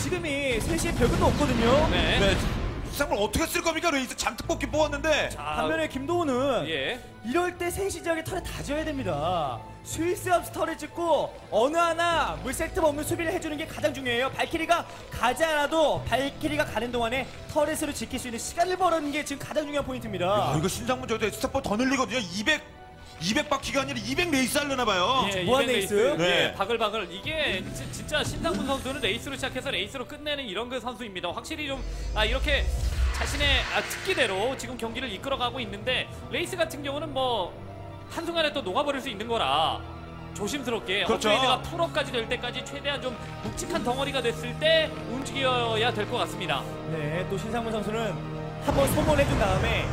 지금이 3시에 별것도 없거든요. 네. 네. 상을 어떻게 쓸 겁니까? 레이스 잔뜩 뽑기 뽑았는데. 자, 반면에 김도우는 예. 이럴 때 3시 지역에 털을 다 지어야 됩니다. 스위스업 털을 찍고 어느 하나 물색틈 없는 수비를 해주는 게 가장 중요해요. 발키리가 가지 않아도 발키리가 가는 동안에 터렛으로 지킬 수 있는 시간을 벌어는 게 지금 가장 중요한 포인트입니다. 이거 신상문 저때 스탑번 더 늘리거든요. 200바퀴가 아니라 200 레이스 하려나 봐요. 예, 무한 200 레이스? 네. 예, 바글바글. 이게 진짜 신상문 선수는 레이스로 시작해서 레이스로 끝내는 이런 그 선수입니다. 확실히 좀 이렇게 자신의 특기대로 지금 경기를 이끌어가고 있는데 레이스 같은 경우는 뭐 한순간에 또 녹아버릴 수 있는 거라 조심스럽게 그렇죠. 업그레이드가 풀업까지 될 때까지 최대한 좀 묵직한 덩어리가 됐을 때 움직여야 될 것 같습니다. 네, 또 신상문 선수는 한번 소모를 해준 다음에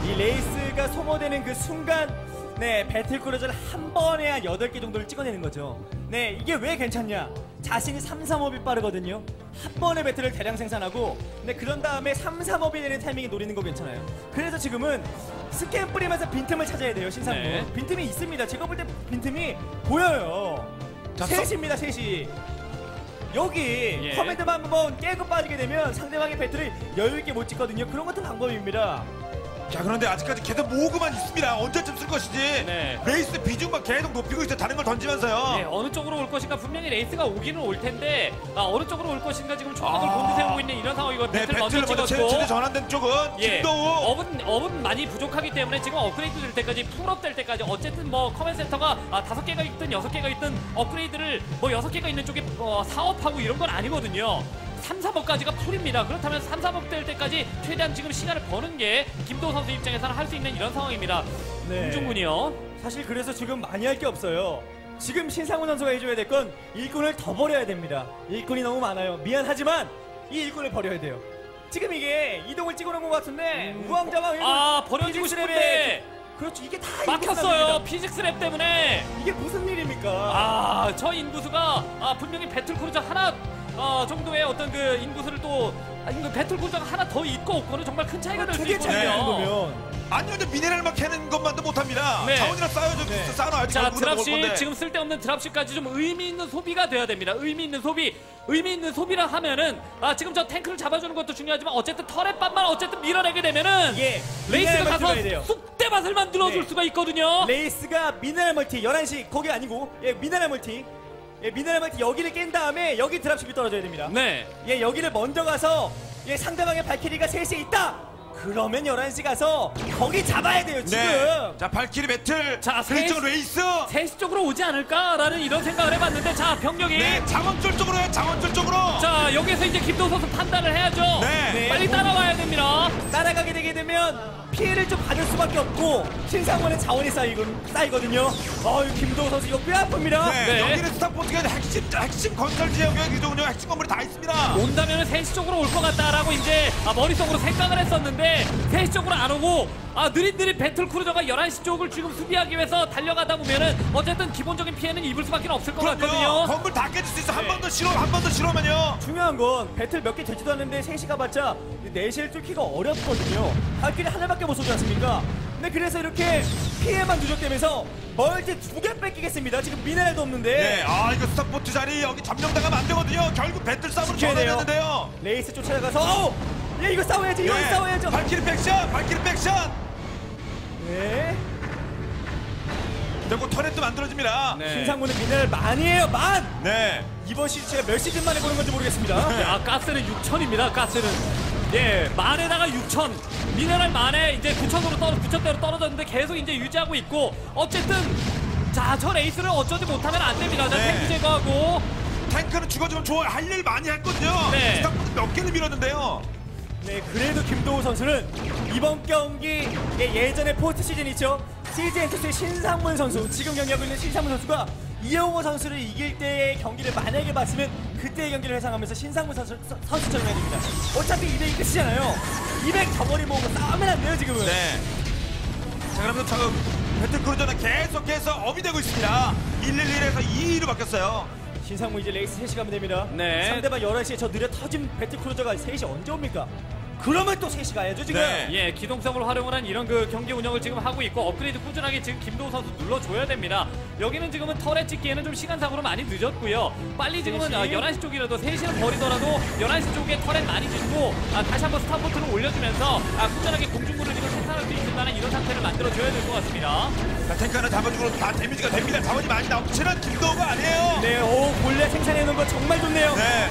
이 레이스가 소모되는 그 순간 네, 배틀크루저를 한 번에 한 8개 정도를 찍어내는 거죠. 네, 이게 왜 괜찮냐? 자신이 3-3업이 빠르거든요. 한 번에 배틀을 대량 생산하고 네, 그런 다음에 3-3업이 되는 타이밍에 노리는 거 괜찮아요. 그래서 지금은 스캔 뿌리면서 빈틈을 찾아야 돼요, 신상문. 네. 빈틈이 있습니다. 제가 볼 때 빈틈이 보여요. 자, 셋입니다, 셋이. 여기 예. 커맨드만 한번 깨고 빠지게 되면 상대방의 배틀을 여유있게 못 찍거든요. 그런 것도 방법입니다. 자, 그런데 아직까지 계속 모으고만 있습니다. 언제쯤 쓸 것이지. 네. 레이스 비중만 계속 높이고 있어요. 다른 걸 던지면서요. 예, 어느 쪽으로 올 것인가 분명히 레이스가 오기는 올 텐데 어느 쪽으로 올 것인가 지금 초반을 곤두세우고 있는 이런 상황이고 네, 배틀 먼저 배틀을 먼저 찍었고 최대 전환된 쪽은 예, 김도우. 업은 많이 부족하기 때문에 지금 업그레이드 될 때까지 풀업 될 때까지 어쨌든 뭐 커맨 센터가 5개가 있든 6개가 있든 업그레이드를 뭐 6개가 있는 쪽에 사업하고 이런 건 아니거든요. 3-3업까지가 풀입니다. 그렇다면 3-3업 될 때까지 최대한 지금 시간을 버는 게 김도우 선수 입장에서는 할 수 있는 이런 상황입니다. 네. 홍준군이요. 사실 그래서 지금 많이 할 게 없어요. 지금 신상훈 선수가 해줘야 될 건 일꾼을 더 버려야 됩니다. 일꾼이 너무 많아요. 미안하지만 이 일꾼을 버려야 돼요. 지금 이게 이동을 찍어놓은 것 같은데 우왕좌왕 버려지고 싶은데 그렇죠. 이게 다 막혔어요. 피직스 랩 때문에. 이게 무슨 일입니까? 저 인구수가 분명히 배틀크루저 하나 정도의 어떤 그 인구수를 또 배틀크루저가 하나 더 있고 없고는 정말 큰 차이가 날 수 두개 차이 나는 있거든요. 거면 아니요, 근데 미네랄만 캐는 것만도 못합니다. 네. 자원이랑 쌓여줘, 네. 쌓아놔야지. 자, 결국은 먹을 드랍십 건데. 지금 쓸데없는 드랍십까지 좀 의미 있는 소비가 돼야 됩니다. 의미 있는 소비라 하면은 지금 저 탱크를 잡아주는 것도 중요하지만 어쨌든 터렛밥만 어쨌든 밀어내게 되면은 예, 레이스가 미네랄 가서 멀티가 돼요. 쑥대밭을 만들어줄 네. 수가 있거든요. 레이스가 미네랄 멀티 11시 거기 아니고 미네랄 멀티 미네랄 멀티 여기를 깬 다음에 여기 드랍십이 떨어져야 됩니다. 네. 여기를 먼저 가서 상대방의 발키리가 3시에 있다. 그러면 11시 가서 거기 잡아야 돼요 지금. 네. 자, 발키리 배틀. 자, 그쪽 레이스. 3시 쪽으로 오지 않을까라는 이런 생각을 해봤는데 자 병력이 네, 장원줄 쪽으로 해요. 장원줄 쪽으로. 자 여기서 이제 김도우 선수 판단을 해야죠. 네. 빨리 따라와야 됩니다. 따라가게 되게 되면 피해를 좀 받을 수밖에 없고 신상원의 자원이 쌓이거든요. 김도우 선수 이거 꽤 아픕니다. 네. 네. 여기는 스타포트가 핵심 건설 지역에 이동은요. 핵심 건물이 다 있습니다. 온다면은 3시 쪽으로 올 것 같다라고 이제 머릿속으로 생각을 했었는데 3시 쪽으로 안 오고 느릿느릿 배틀크루저가 11시 쪽을 지금 수비하기 위해서 달려가다 보면은 어쨌든 기본적인 피해는 입을 수밖에 없을 것 같거든요. 건물 다 깨질 수 있어. 한 네. 번 더 실어, 한 번 더 실어면요. 중요한 건 배틀 몇 개 되지도 않는데 3시 가봤자 4시를 뚫기가 어렵거든요. 발길이 하나밖에 못 쏘지 않습니까? 근데 그래서 이렇게 피해만 누적되면서 멀티 2개 뺏기겠습니다. 지금 미네랄도 없는데. 네, 이거 스타포트 자리 여기 점령당하면 안 되거든요. 결국 배틀 싸움으로 지켜야 돼요. 전환했는데요. 레이스 쫓아가서 이거 싸워야지. 이거 네. 싸워야죠. 발키리 백샷, 발키리 백샷. 네. 그리고 터렛도 만들어집니다. 네. 신상문은 미네랄 많이 해요. 네. 이번 시즌 제가 몇 시즌 만에 보는 건지 모르겠습니다. 가스는 6천입니다. 가스는 만에다가 6천 미네랄 만에 이제 9천대로 떨어졌는데 계속 이제 유지하고 있고 어쨌든 저 레이스를 어쩌지 못하면 안 됩니다. 자, 네. 탱크 제거하고 탱크는 죽어주면 좋아요. 할 일 많이 했거든요. 네. 스타포트 몇 개를 밀었는데요. 네, 그래도 김도우 선수는 이번 경기 예전에 포스트 시즌 있죠. CJ 엔터스의 신상문 선수, 지금 경기하고 있는 신상문 선수가 이영호 선수를 이길 때의 경기를 만약에 봤으면 그때의 경기를 회상하면서 신상문 선수처럼 해야 됩니다. 어차피 200이 끝이잖아요. 200 덩어리 모으고 싸우면 안 돼요 지금은. 네. 자, 그러면 저 배틀크루저는 계속해서 업이 되고 있습니다. 111에서 2로 바뀌었어요. 신상문 이제 레이스 3시 가면 됩니다. 네. 상대방 11시에 저 느려 터진 배틀크루저가 3시 언제 옵니까? 그러면 또 3시 가야죠 지금. 네. 기동성을 활용을 한 이런 그 경기 운영을 지금 하고 있고 업그레이드 꾸준하게 지금 김도우 선수 눌러줘야 됩니다. 여기는 지금은 터렛 찍기에는 좀 시간상으로 많이 늦었고요. 빨리 지금은 11시 쪽이라도 3시는 버리더라도 11시 쪽에 터렛 많이 짓고 다시 한번 스타포트를 올려주면서 꾸준하게 공중부를 지금 생산할 수 있는 이런 상태를 만들어줘야 될 것 같습니다. 자, 탱크 하나 잡아주고 다 데미지가 됩니다. 자원이 많이 넘치는 김도우가 아니에요. 네, 골레 생산해놓은 거 정말 좋네요. 네.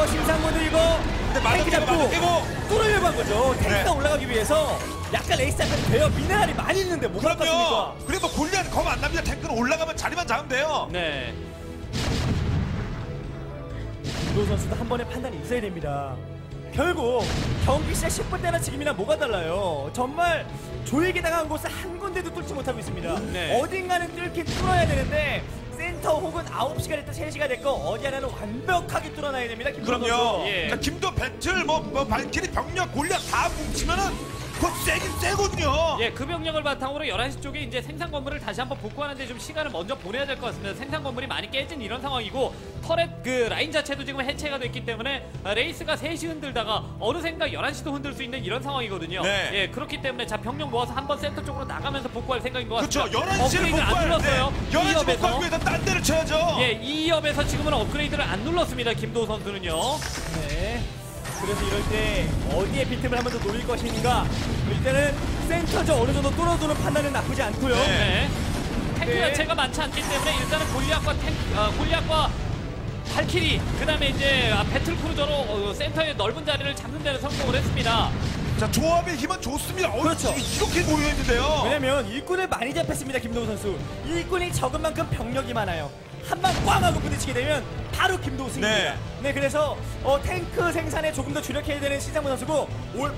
신상문도 이거 탱크 잡고 깨고. 뚫으려고 한 거죠. 탱크가 네. 올라가기 위해서 약간 레이스 잡혀도 돼요. 미네랄이 많이 있는데 못 바꿨습니까? 그럼요. 그리고 골리앗 검 안 납니다. 탱크는 올라가면 자리만 잡으면 돼요. 네. 김도우 선수도 한 번의 판단이 있어야 됩니다. 결국 경기 시작 10분 때나 지금이나 뭐가 달라요. 정말 조에게 당한 곳을 한 군데도 뚫지 못하고 있습니다. 네. 어딘가는 뚫긴 뚫어야 되는데 센 센터 혹은 9시가 됐든 3시가 됐건 어디 하나는 완벽하게 뚫어놔야 됩니다. 김도 그럼요. 선수. 예. 자, 김도 배틀 뭐 발키리 병력 골리앗 다 뭉치면은 그거 세긴 세거든요. 예, 그 병력을 바탕으로 11시 쪽에 이제 생산 건물을 다시 한번 복구하는데 좀 시간을 먼저 보내야 될 것 같습니다. 생산 건물이 많이 깨진 이런 상황이고 터렛 그 라인 자체도 지금 해체가 됐기 때문에 레이스가 3시 흔들다가 어느샌가 11시도 흔들 수 있는 이런 상황이거든요. 네. 예, 그렇기 때문에 자 병력 모아서 한번 센터 쪽으로 나가면서 복구할 생각인 것 그렇죠. 같습니다. 11시를 업그레이드를 안 복구할 눌렀어요. 때 11시 2업에서. 복구하기 위해서 딴 데를 쳐야죠. 예, 2업에서 지금은 업그레이드를 안 눌렀습니다. 김도우 선수는요. 네. 그래서 이럴 때 어디에 빈틈을 한 번 더 노릴 것인가. 일단은 센터죠. 어느 정도 뚫어두는 판단은 나쁘지 않고요. 네. 탱크 네. 자체가 많지 않기 때문에 일단은 골리앗과 발키리 그다음에 이제 배틀 크루저로 센터의 넓은 자리를 잡는 데는 성공을 했습니다. 자, 조합의 힘은 좋습니다. 그렇죠. 이렇게 모여 있는데요. 왜냐면 일꾼을 많이 잡혔습니다. 김도우 선수. 일꾼이 적은 만큼 병력이 많아요. 한 방 꽝 하고 부딪히게 되면 바로 김도우 승입니다. 네. 네, 그래서 탱크 생산에 조금 더 주력해야 되는 신상문 선수고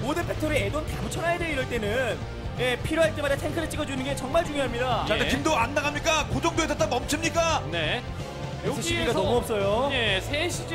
모든 팩토리 애돈 다 붙여놔야 돼요. 이럴 때는 예, 필요할 때마다 탱크를 찍어주는 게 정말 중요합니다. 자, 근데 예. 김도 안 나갑니까? 그 정도에서 딱 멈춥니까? 네. SCB가 너무 없어요. 예, 3시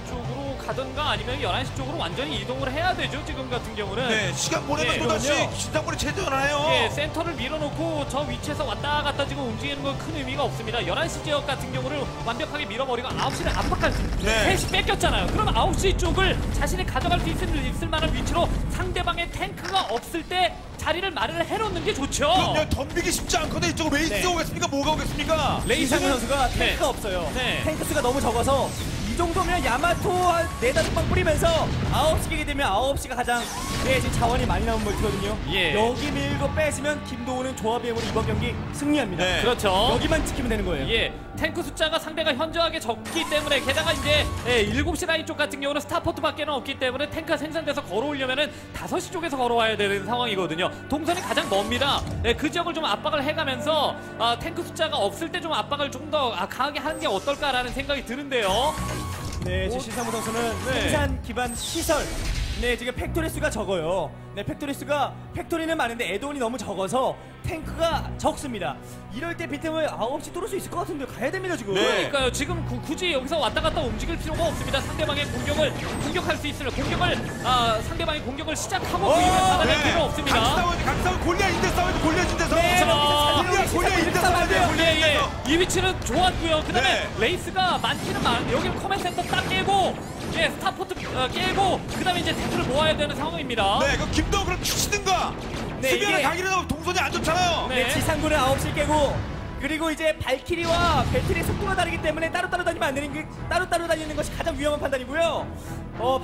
쪽으로 가든가 아니면 11시 쪽으로 완전히 이동을 해야 되죠. 지금 같은 경우는. 네, 시간 보내면 예. 또다시 그럼요. 신상물이 체전하요. 예, 센터를 밀어놓고 저 위치에서 왔다 갔다 지금 움직이는 건 큰 의미가 없습니다. 11시 지역 같은 경우를 완벽하게 밀어버리고 9시를 압박할 수 있는 네. 3시 뺏겼잖아요. 그럼 9시 쪽을 자신이 가져갈 수 있을 만한 위치로 상대방의 탱크가 없을 때 자리를 마련을 해놓는 게 좋죠. 그럼요, 덤비기 쉽지 않거든요. 이쪽으로 레이스가 네. 오겠습니까? 뭐가 오겠습니까? 이상훈 선수가 네. 탱크가 없어요. 네. 탱크 수가 너무 적어서 이 정도면 야마토 한 4-5방 뿌리면서 9시게 되면 9시가 가장 지금 자원이 많이 나온 멀티거든요. 예. 여기 밀고 뺏으면 김도우는 조합의 힘으로 이번 경기 승리합니다. 네. 그렇죠. 여기만 지키면 되는 거예요. 예, 탱크 숫자가 상대가 현저하게 적기 때문에 게다가 이제 7시 라인 쪽 같은 경우는 스타포트밖에는 없기 때문에 탱크가 생산돼서 걸어오려면은 5시 쪽에서 걸어와야 되는 상황이거든요. 동선이 가장 멉니다. 예, 그 지역을 좀 압박을 해가면서 탱크 숫자가 없을 때 좀 압박을 좀 더 강하게 하는 게 어떨까라는 생각이 드는데요. 네, 지금 신상무 선수는 네. 생산 기반 시설. 네, 지금 팩토리 수가 적어요. 네, 팩토리는 많은데 애돈이 너무 적어서 탱크가 적습니다. 이럴 때 빈틈을 9시 뚫을 수 있을 것 같은데 가야 됩니다, 지금. 네. 그러니까요. 지금 굳이 여기서 왔다 갔다 움직일 필요가 없습니다. 상대방의 공격을 공격할 수 있을 상대방의 공격을 시작하고 그 이후에 받아낼 필요 없습니다. 강싸움 골리앗 인대 싸움에도 골리앗 인대 싸움. 네, 골리앗 인대 싸움에 돼요. 예, 예. 이 위치는 좋았고요. 그 다음에 네. 레이스가 많기는 여기 커맨 센터 딱 깨고, 예, 스타포트 깨고, 그 다음에 이제 탱크를 모아야 되는 상황입니다. 네, 그 김도 그럼 치든가. 네, 수비하는 이게- 가기는 동선이 안 좋잖아요. 네, 네. 지상군은 9시 깨고 그리고 이제 발키리와 배틀의 속도가 다르기 때문에 따로따로 다니면 안 되는 게 따로따로 다니는 것이 가장 위험한 판단이고요.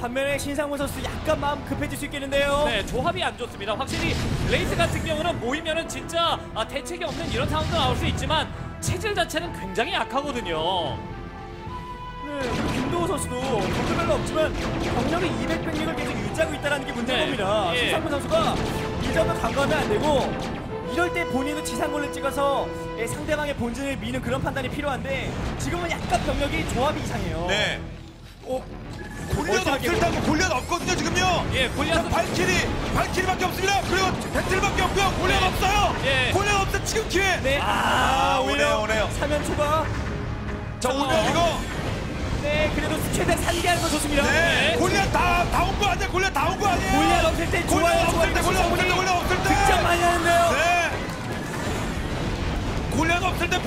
반면에 신상훈 선수 약간 마음 급해질 수 있겠는데요. 네, 조합이 안 좋습니다. 확실히 레이스 같은 경우는 모이면은 진짜 대책이 없는 이런 상황도 나올 수 있지만 체질 자체는 굉장히 약하거든요. 네, 김도우 선수도 경기 별로 없지만 병력이 200병력을 계속 유지하고 있다는 게 문제인 네, 겁니다. 예. 신상훈 선수가 이 점을 간과하면 안 되고 이럴 때 본인은 지상군을 찍어서 상대방의 본진을 미는 그런 판단이 필요한데 지금은 약간 병력이 조합이 이상해요. 네. 골리앗 없을 때고 골리앗 없거든요, 지금요. 예, 골리앗은- 발키리밖에 없습니다. 그리고 배틀밖에 없고요. 골리앗 네. 없어요. 예. 골리앗 없어 지금 기회. 네. 오네요. 사면 초과. 자, 오늘 이거 네, 그래도 최대한 산기하는 거 좋습니다. 네. 골리앗 다 온 거 아니야? 골리앗 다 온 거 아니에요? 골리앗 없을 때 골리앗 좋아요. 없을 때, 골리앗 없을 때, 골리앗 없을 때. 득점 많이 하는데요. 네. 골리앗 없을 때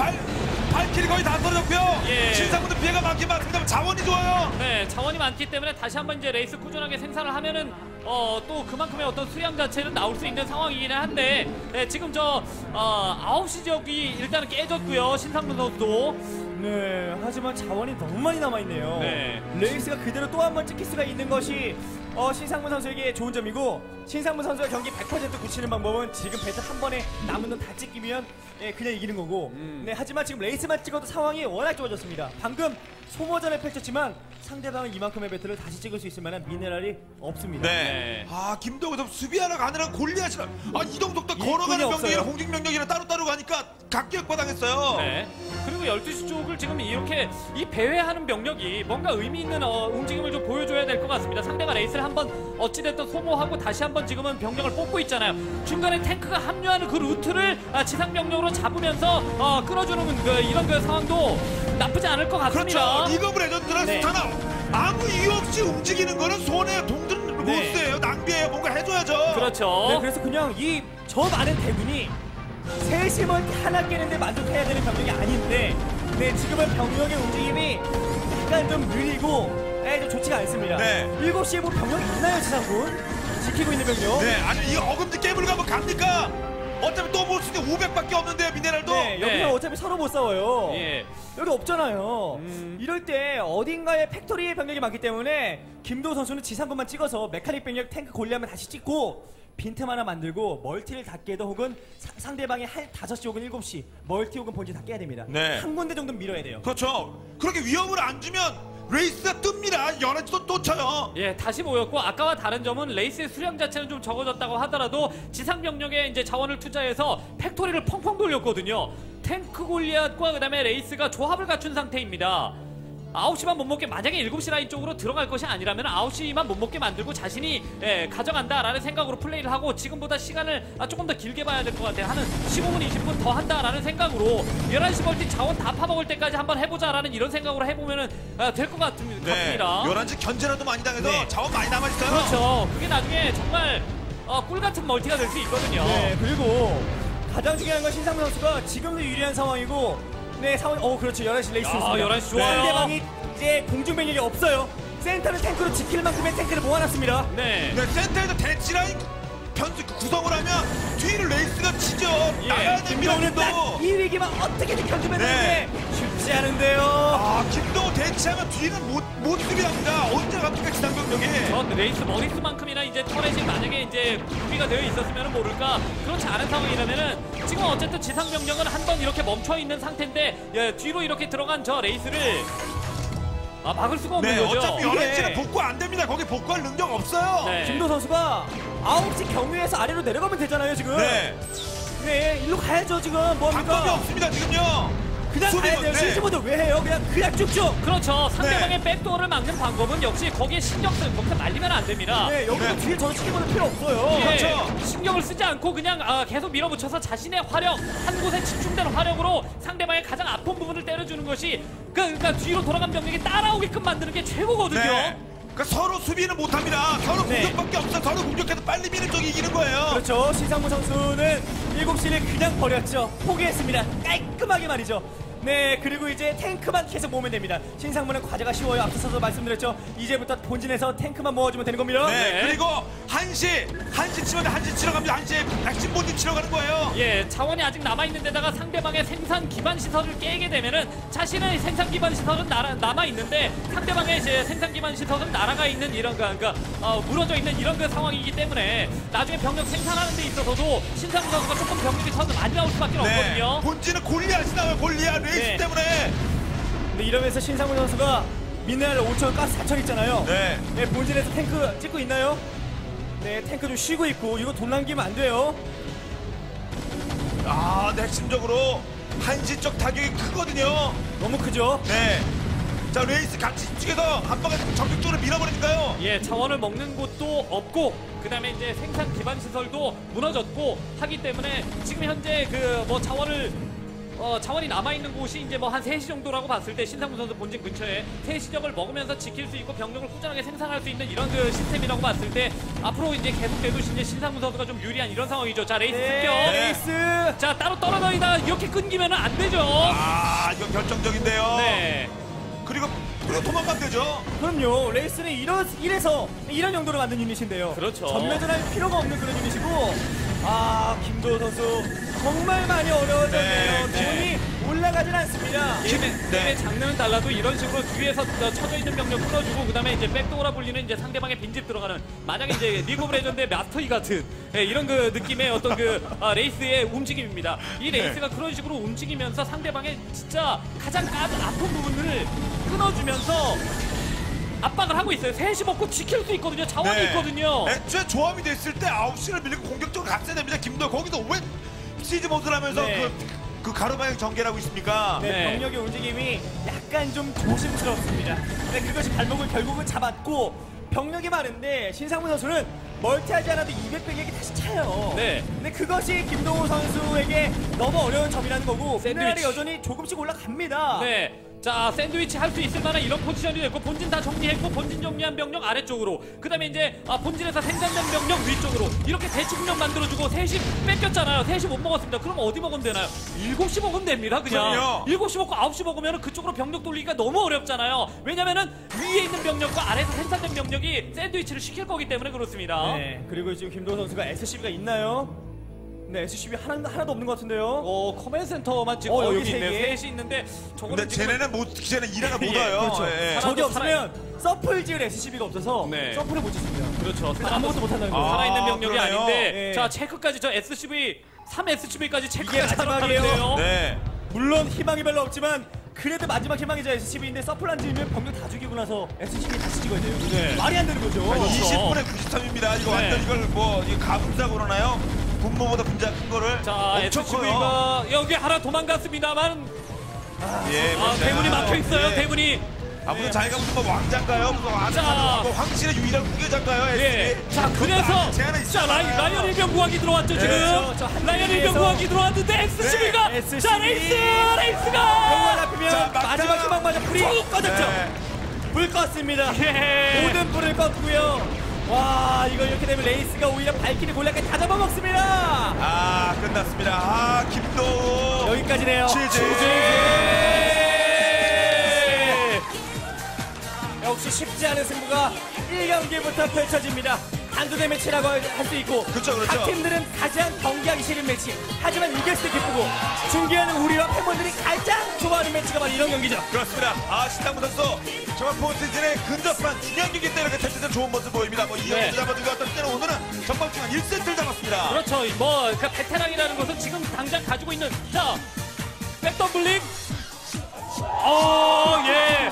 발키리 거의 다 떨어졌고요. 예. 신상군도 피해가 많긴 많습니다. 자원이 좋아요. 네, 자원이 많기 때문에 다시 한번 이제 레이스 꾸준하게 생산을 하면은 또 그만큼의 어떤 수량 자체는 나올 수 있는 상황이기는 한데 지금 9시 지역이 일단은 깨졌고요. 신상문 선수도. 네, 하지만 자원이 너무 많이 남아있네요. 네. 레이스가 그대로 또 한 번 찍힐 수가 있는 것이 신상문 선수에게 좋은 점이고 신상문 선수가 경기 100% 굳히는 방법은 지금 배틀 한 번에 남은 돈 다 찍히면 그냥 이기는 거고 네, 하지만 지금 레이스만 찍어도 상황이 워낙 좋아졌습니다. 방금 소모전을 펼쳤지만 상대방은 이만큼의 배틀을 다시 찍을 수 있을 만한 미네랄이 없습니다. 네. 아 김도우 선수 수비하러 가느라 골리앗이라 이동속도 일꾼이 걸어가는 없어요. 병력이랑 공중 병력이랑 따로따로 가니까 각격과당했어요. 네. 그리고 12시 쪽을 지금 이렇게 이 배회하는 병력이 뭔가 의미 있는 움직임을 좀 보여줘야 될 것 같습니다. 상대가 레이스를 한번 어찌됐든 소모하고 다시 한번 지금은 병력을 뽑고 있잖아요. 중간에 탱크가 합류하는 그 루트를 지상 병력으로 잡으면서 끌어주는 이런 그 상황도 나쁘지 않을 것 같습니다. 그렇죠. 리그 오브 레전드랑 네. 스타나 아무 이유 없이 움직이는 거는 손에 동전 네. 로스예요. 낭비예요. 뭔가 해줘야죠. 그렇죠. 네, 그래서 그냥 저 많은 대군이 세심을 하나 깨는데 만족해야 되는 병력이 아닌데, 네, 지금은 병력의 움직임이 약간 좀 느리고, 좀 좋지가 않습니다. 네. 7시에 뭐 병력이 있나요, 지상군? 지키고 있는 병력? 네, 아니 이 어금니 게임을 가면 갑니까? 어차피 또 볼 수 있는 500밖에 없는데 미네랄도. 네, 여기서 네. 어차피 서로 못 싸워요. 예. 여기 없잖아요. 이럴 때 어딘가에 팩토리의 병력이 많기 때문에 김도우 선수는 지상군만 찍어서 메카닉 병력 탱크 골리하면 다시 찍고 빈틈 하나 만들고 멀티를 다 깨도 혹은 상대방이 5시 혹은 7시 멀티 혹은 본진 다 깨야 됩니다. 네. 한 군데 정도는 밀어야 돼요. 그렇죠. 그렇게 위험을 안 주면 레이스가 뜹니다. 11시도 또 쳐요. 예, 다시 모였고 아까와 다른 점은 레이스의 수량 자체는 좀 적어졌다고 하더라도 지상 병력에 이제 자원을 투자해서 팩토리를 펑펑 돌렸거든요. 탱크 골리앗과 그다음에 레이스가 조합을 갖춘 상태입니다. 9시만 못 먹게, 만약에 7시 라인 쪽으로 들어갈 것이 아니라면 9시만 못 먹게 만들고 자신이 가져간다라는 생각으로 플레이를 하고 지금보다 시간을 조금 더 길게 봐야 될 것 같아요. 한 15분, 20분 더 한다라는 생각으로 11시 멀티 자원 다 파먹을 때까지 한번 해보자라는 이런 생각으로 해보면 될 것 같습니다. 네. 11시 견제라도 많이 당해서 네. 자원 많이 남아있어요. 그렇죠. 그게 나중에 정말 꿀 같은 멀티가 될 수 있거든요. 네, 그리고 가장 중요한 건 신상무 선수가 지금도 유리한 상황이고, 네, 상황, 그렇죠. 11시 레이스 야, 있습니다. 11시 좋아요. 상대방이 이제 공중병력이 없어요. 센터를 탱크로 지킬 만큼의 탱크를 모아놨습니다. 네. 네, 센터에서 대치라인 구성을 하면 뒤를 레이스가 치죠. 예, 나가야 됩니다. 김도우는 딱 김도우. 이 위기만 어떻게든 견디면 네. 되는데 쉽지 않은데요. 김도우 대치하면 뒤는 못 수비합니다. 언제 갑니까 기상병력이. 전 레이스 머리수만큼이나 이제 터렛이 만약에 이제 준비가 되어 있었으면 모를까, 그렇지 않은 상황이라면은 지금 어쨌든 지상 병력은 한 번 이렇게 멈춰 있는 상태인데, 예, 뒤로 이렇게 들어간 저 레이스를 막을 수가 없는 네, 거죠. 어차피 이게- 11시는 복구 안 됩니다. 거기 복구할 능력 없어요. 네. 김도 선수가 9시 경유에서 아래로 내려가면 되잖아요, 지금. 네. 네, 일로 가야죠, 지금. 방법이 뭡니까? 없습니다, 지금요. 그냥 가야 돼요. 네. 실수보드 왜 해요? 그냥 쭉쭉. 그렇죠. 상대방의 네. 백도어를 막는 방법은 역시 거기에 신경 쓰는, 거기서 말리면 안 됩니다. 네, 여기서 네. 뒤에 저는 치기보드 필요 없어요. 예, 그렇죠. 신경을 쓰지 않고 그냥 계속 밀어붙여서 자신의 화력, 한 곳에 집중된 화력으로 상대방의 가장 아픈 부분을 때려주는 것이 그러니까 뒤로 돌아간 병력이 따라오게끔 만드는 게 최고거든요. 네. 그러니까 서로 수비는 못합니다. 서로 네. 공격밖에 없어. 서로 공격해서 빨리 미는 쪽이 이기는 거예요. 그렇죠. 신상무 선수는 7시를 그냥 버렸죠. 포기했습니다. 깔끔하게 말이죠. 네, 그리고 이제 탱크만 계속 모으면 됩니다. 신상무는 과제가 쉬워요. 앞서서 말씀드렸죠. 이제부터 본진에서 탱크만 모아주면 되는 겁니다. 네, 네. 그리고 1시 치면 1시 치러 갑니다. 1시에 핵심 본진 치러 가는 거예요. 예, 자원이 아직 남아있는 데다가 상대방의 생산 기반 시설을 깨게 되면은 자신의 생산 기반 시설은 남아있는데 상대방의 이제 생산 기반 시설은 날아가 있는 이런 그러니까 무너져 있는 이런 그 상황이기 때문에 나중에 병력 생산하는 데 있어서도 신상무 선수가 조금 병력이 더 많이 나올 수밖에 없거든요. 본진은 골리앗이 나와요. 골리앗 레이스 네. 때문에. 근데 이러면서 신상무 선수가 미네랄 5천, 가스 4천 있잖아요. 네. 네, 본진에서 탱크 찍고 있나요? 네, 탱크 좀 쉬고 있고 이거 돈 남기면 안 돼요. 네, 핵심적으로 1시 쪽 타격이 크거든요. 너무 크죠? 네. 자, 레이스 같이 이쪽에서 한 방에 적극적으로 밀어버리니까요. 예, 자원을 먹는 곳도 없고 그다음에 이제 생산 기반 시설도 무너졌고 하기 때문에 지금 현재 그 뭐 자원이 남아있는 곳이 이제 뭐 한 3시 정도라고 봤을 때 신상무 선수 본진 근처에 3시적을 먹으면서 지킬 수 있고 병력을 꾸준하게 생산할 수 있는 이런 그 시스템이라고 봤을 때 앞으로 이제 계속돼도 이제 신상무 선수가 좀 유리한 이런 상황이죠. 자, 레이스 네, 습격. 레이스. 자, 따로 떨어져있다가 이렇게 끊기면은 안 되죠. 이건 결정적인데요. 네. 그리고 도망가면 되죠. 그럼요. 레이스는 이래서 이런 용도로 만든 유닛인데요. 그렇죠. 전면전할 필요가 없는 그런 유닛이고, 김도우 선수 정말 많이 어려워졌네요. 네, 네. 기분이 올라가진 않습니다. 게임의 장르는 달라도 이런 식으로 뒤에서 쳐져 있는 병력 끊어주고 그다음에 이제 백도어라 불리는 이제 상대방의 빈집 들어가는 만약에 이제 리그 오브 레전드의 마스터이 같은 이런 그 느낌의 어떤 레이스의 움직임입니다. 이 레이스가 그런 식으로 움직이면서 상대방의 진짜 가장 아픈 부분을 끊어주면서 압박을 하고 있어요. 셋이 먹고 지킬 수 있거든요. 자원이 있거든요. 애초에 조합이 됐을 때 9시를 밀리고 공격적으로 갔어야 됩니다. 김도현 거기서 왜 시즈 모드를 하면서 그 가로방향 전개를 하고 있습니까? 네, 병력의 움직임이 약간 좀 조심스럽습니다. 근데 그것이 발목을 결국은 잡았고 병력이 많은데 신상문 선수는 멀티하지 않아도 200병력이 다시 차요. 네. 근데 그것이 김동호 선수에게 너무 어려운 점이라는 거고 샌드위치. 미네랄이 여전히 조금씩 올라갑니다. 네. 자, 샌드위치 할 수 있을 만한 이런 포지션이 됐고 본진 다 정리했고 본진 정리한 병력 아래쪽으로 그다음에 이제 본진에서 생산된 병력 위쪽으로 이렇게 대치군력 만들어주고 셋이 뺏겼잖아요. 셋이 못 먹었습니다. 그럼 어디 먹으면 되나요? 7시 먹으면 됩니다. 그냥 그럼요. 7시 먹고 9시 먹으면 그쪽으로 병력 돌리기가 너무 어렵잖아요. 왜냐면은 위에 있는 병력과 아래에서 생산된 병력이 샌드위치를 시킬 거기 때문에 그렇습니다. 네, 그리고 지금 김동호 선수가 SCB가 있나요? 네, SCB 하나도 없는 것 같은데요. 커맨 센터만 지금 여기 여기 있네요. 세 개. 셋이 있는데 저거는 근데 지금 쟤네는 쟤는 일하나 못 와요. 그렇죠. 예. 적이 살아- 없으면 서플 지을 SCB가 없어서 네. 서플을 못 짓습니다. 그렇죠. 아무것도 못한다는 거예요. 살아있는 병력이 그러네요. 아닌데 네. 자 체크까지 저 SCV 3SCV까지 이게 체크까지 마지막이에요. 들어가는데요. 네. 물론 희망이 별로 없지만 그래도 마지막 희망이자 SCB인데 서플 안 지으면 병력 다 죽이고 나서 SCB 다시 찍어야 돼요. 네. 말이 안 되는 거죠. 20분에 93입니다. 이거 완전 이걸 이거 가분사 그러나요? 분모보다 분자 큰 거를 자 엄청 커요. SCV가 여기 하나 도망갔습니다만 예, 그렇습니다. 대문이 막혀 있어요. 예. 대문이. 무슨 자기가 무슨 뭐 왕자인가요? 무슨 자. 황실의 유일한 후계자인가요? 예. SCB? 자 그래서 제 하나 자 있잖아요. 라이언 일병구하기 들어왔죠 지금. 저 한 라이언 팀에서 일병구하기 들어왔는데 SCV가 네, SCV. 자 병을 레이스가 앞이면 자, 마지막 희망마저 불이 꺼졌죠. 네. 불 껐습니다. 예. 모든 불을 껐고요. 와, 이거 이렇게 되면 레이스가 오히려 발키리 골라까지 다 잡아먹습니다. 아, 끝났습니다. 김도우. 여기까지네요. 역시 쉽지 않은 승부가 1경기부터 펼쳐집니다. 단두대 매치라고 할 수 있고 그렇죠. 각 팀들은 가장 경기하기 싫은 매치 하지만 이겼을 때 기쁘고 중계하는 우리와 팬분들이 가장 좋아하는 매치가 바로 이런 경기죠. 그렇습니다. 신상무 선수 정말 포스트진의 근접한 중요한 경기 때 이렇게 탭에서 좋은 모습 보입니다. 뭐 2연도 잡아주고 어떤 때는 오늘은 전방 중간 1세트를 잡았습니다. 그렇죠. 그 베테랑이라는 것은 지금 당장 가지고 있는 자 백덤블링. 예.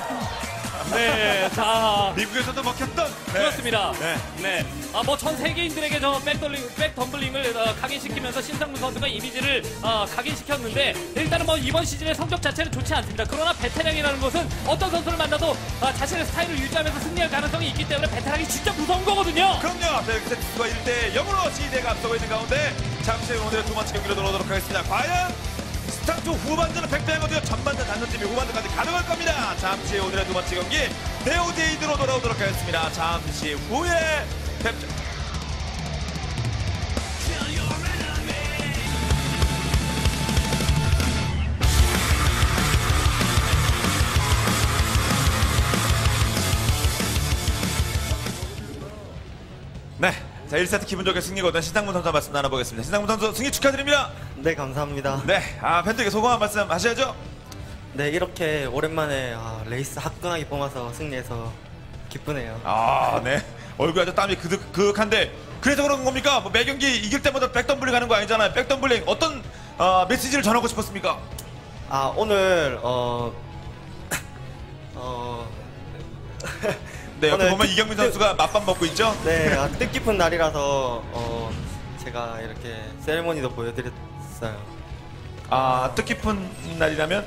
네, 자 미국에서도 먹혔던 그렇습니다. 네. 네, 뭐 전 세계인들에게 저 백덤블링을 각인시키면서 신상문 선수가 이미지를 각인시켰는데 일단은 뭐 이번 시즌의 성적 자체는 좋지 않습니다. 그러나 베테랑이라는 것은 어떤 선수를 만나도 자신의 스타일을 유지하면서 승리할 가능성이 있기 때문에 베테랑이 진짜 무서운 거거든요. 그럼요. 세트가 1대 0으로 시대가 앞서고 있는 가운데 잠시 후 오늘의 두 번째 경기로 돌아오도록 하겠습니다. 과연 스타트 후반전은 팽팽하고 전반전 단전팀이 후반전까지 가능할 겁니다. 잠시 후 오늘의 두 번째 경기 네오제이드로 돌아오도록 하겠습니다. 잠시 후에 뵙죠. 네. 자, 1세트 기분 좋게 승리 거둔 신상문 선수 말씀 나눠보겠습니다. 신상문 선수 승리 축하드립니다. 네, 감사합니다. 네. 팬들에게 소감한 말씀 하셔야죠. 네, 이렇게 오랜만에 레이스 화끈하게 뽑아서 승리해서 기쁘네요. 네. 얼굴에 아주 땀이 그윽한데 그래서 그런 겁니까? 뭐 매 경기 이길 때마다 백덤블링 하는 거 아니잖아요. 백덤블링 어떤 메시지를 전하고 싶었습니까? 오늘 네, 옆에 오늘 보면 이경민 선수가 맛밥 먹고 있죠? 네, 뜻깊은 날이라서 제가 이렇게 세레모니도 보여드렸어요. 뜻깊은 날이라면?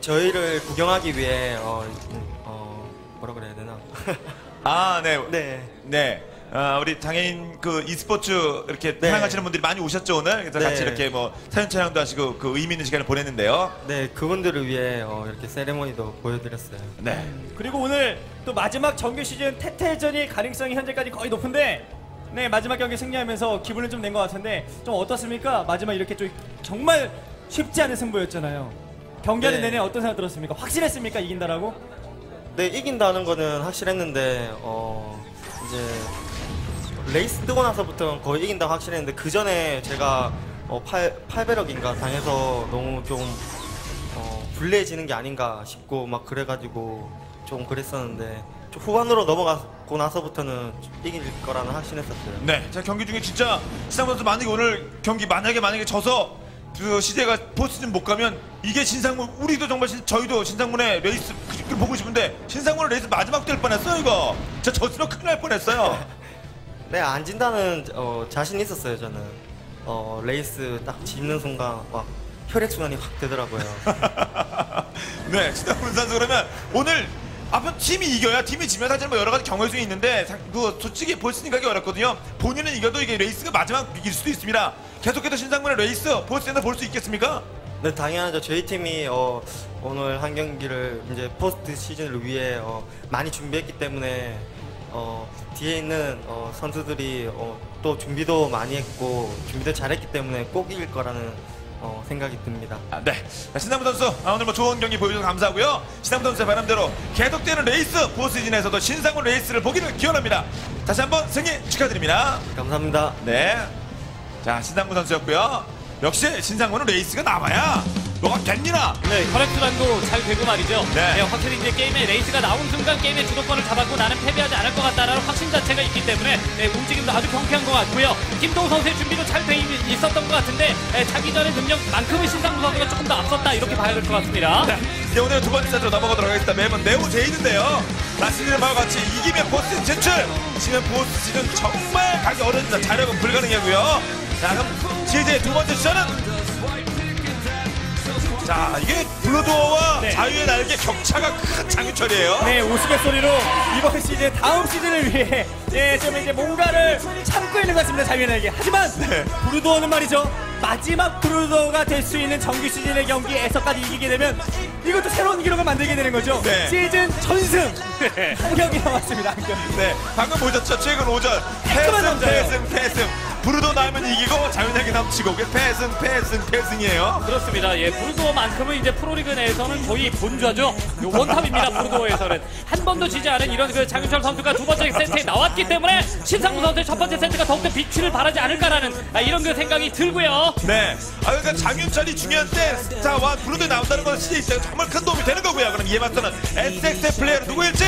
저희를 구경하기 위해 뭐라 그래야 되나? 네. 네. 네. 우리 장애인 그 e스포츠 이렇게 네. 사랑하시는 분들이 많이 오셨죠 오늘. 그래서 네. 같이 이렇게 뭐 사진 촬영도 하시고 그 의미 있는 시간을 보냈는데요. 네, 그분들을 위해 이렇게 세레모니도 보여드렸어요. 네. 그리고 오늘 또 마지막 정규 시즌 태태전이 가능성이 현재까지 거의 높은데 네, 마지막 경기 승리하면서 기분을 좀 낸 것 같은데 좀 어떻습니까? 마지막 이렇게 좀 정말 쉽지 않은 승부였잖아요. 경기하는 네. 내내 어떤 생각 들었습니까? 확실했습니까? 이긴다라고? 네, 이긴다는 거는 확실했는데 이제 레이스 뜨고 나서부터는 거의 이긴다고 확실했는데 그 전에 제가 8배럭인가 당해서 너무 좀 불리해지는 게 아닌가 싶고 막 그래가지고 좀 그랬었는데 좀 후반으로 넘어가고 나서부터는 이길 거라는 확신했었어요. 네, 자 경기 중에 진짜 신상문 선수 만약에 오늘 경기 만약에 져서 그 시대가 포스즌 못 가면 이게 신상문 우리도 정말 저희도 신상문의 레이스 보고 싶은데 신상문의 레이스 마지막 될 뻔했어요 이거. 진짜 졌으면 큰일 날 뻔했어요. 네, 안 진다는 자신 있었어요 저는. 레이스 딱 짚는 순간 막 혈액순환이 확 되더라고요. 네, 신상문 선수 그러면 오늘 앞으로 팀이 이겨야 팀이 지면 사실 뭐 여러 가지 경우의 수는 있는데 그 솔직히 볼스닝 가기 어렵거든요. 본인은 이겨도 이게 레이스가 마지막 이길 수도 있습니다. 계속해서 신상문의 레이스 볼스에서 볼 수 있겠습니까? 네, 당연하죠. 저희 팀이 오늘 한 경기를 이제 포스트 시즌을 위해 많이 준비했기 때문에 뒤에 있는 선수들이 또 준비도 많이 했고 준비도 잘했기 때문에 꼭 이길 거라는 생각이 듭니다. 네, 신상문 선수 오늘 뭐 좋은 경기 보여주셔서 감사하고요. 신상문 선수의 바람대로 계속되는 레이스 포스즌에서도 신상문 레이스를 보기를 기원합니다. 다시 한번 승리 축하드립니다. 감사합니다. 네, 자 신상문 선수였고요. 역시 신상문은 레이스가 나와야 뭐가 됩니다. 네, 혈액순환도 잘 되고 말이죠. 네. 네, 확실히 이제 게임에 레이스가 나온 순간 게임의 주도권을 잡았고 나는 패배하지 않을 것 같다라는 확신 자체가 있기 때문에 네, 움직임도 아주 경쾌한 것 같고요. 김동우 선수의 준비도 잘 돼 있었던 것 같은데 자기 전의 능력만큼은 신상무 선수가 조금 더 앞섰다 이렇게 봐야 될 것 같습니다. 네, 이제 오늘 두 번째 세트로 넘어가도록 하겠습니다. 매번 네오 제이드인데요. 라시드의 바와 같이 이기면 포스트 진출. 지금 포스트 시즌 정말 가기 어렵습니다. 자력은 불가능하고요. 자, 그럼 지제 두 번째 시전은 자, 이게 블루도어와 네. 자유의 날개 격차가 큰 장윤철이에요. 네, 우스갯소리로 이번 시즌 다음 시즌을 위해 좀 이제 뭔가를 참고 있는 것 같습니다. 자유연하게. 하지만 브루도어는 말이죠. 마지막 브루도어가 될 수 있는 정규 시즌의 경기에서까지 이기게 되면 이것도 새로운 기록을 만들게 되는 거죠. 네. 시즌 전승 한 경기 남았습니다. 한 경기. 네, 방금 보셨죠? 최근 오전 깔끔한 남자예요. 패승. 브루도 나오면 이기고 자유연하게 남치고 패승이에요. 그렇습니다. 예, 브루도어만큼은 이제 프로리그 내에서는 거의 본좌죠. 원탑입니다. 브루도어에서는 한 번도 지지 않은 이런 그 장윤철 선수가 두 번째 세트에 나왔기 때문에 신상무 선수의 첫 번째 세트가 더욱더 빛을 발하지 않을까라는 이런 그 생각이 들고요. 네, 그러니까 장윤철이 중요한 때 자와 브루도에 나온다는 건 시즌 입장에 정말 큰 도움이 되는 거고요. 그럼 이에 맞서는 SX의 플레이어는 누구일지.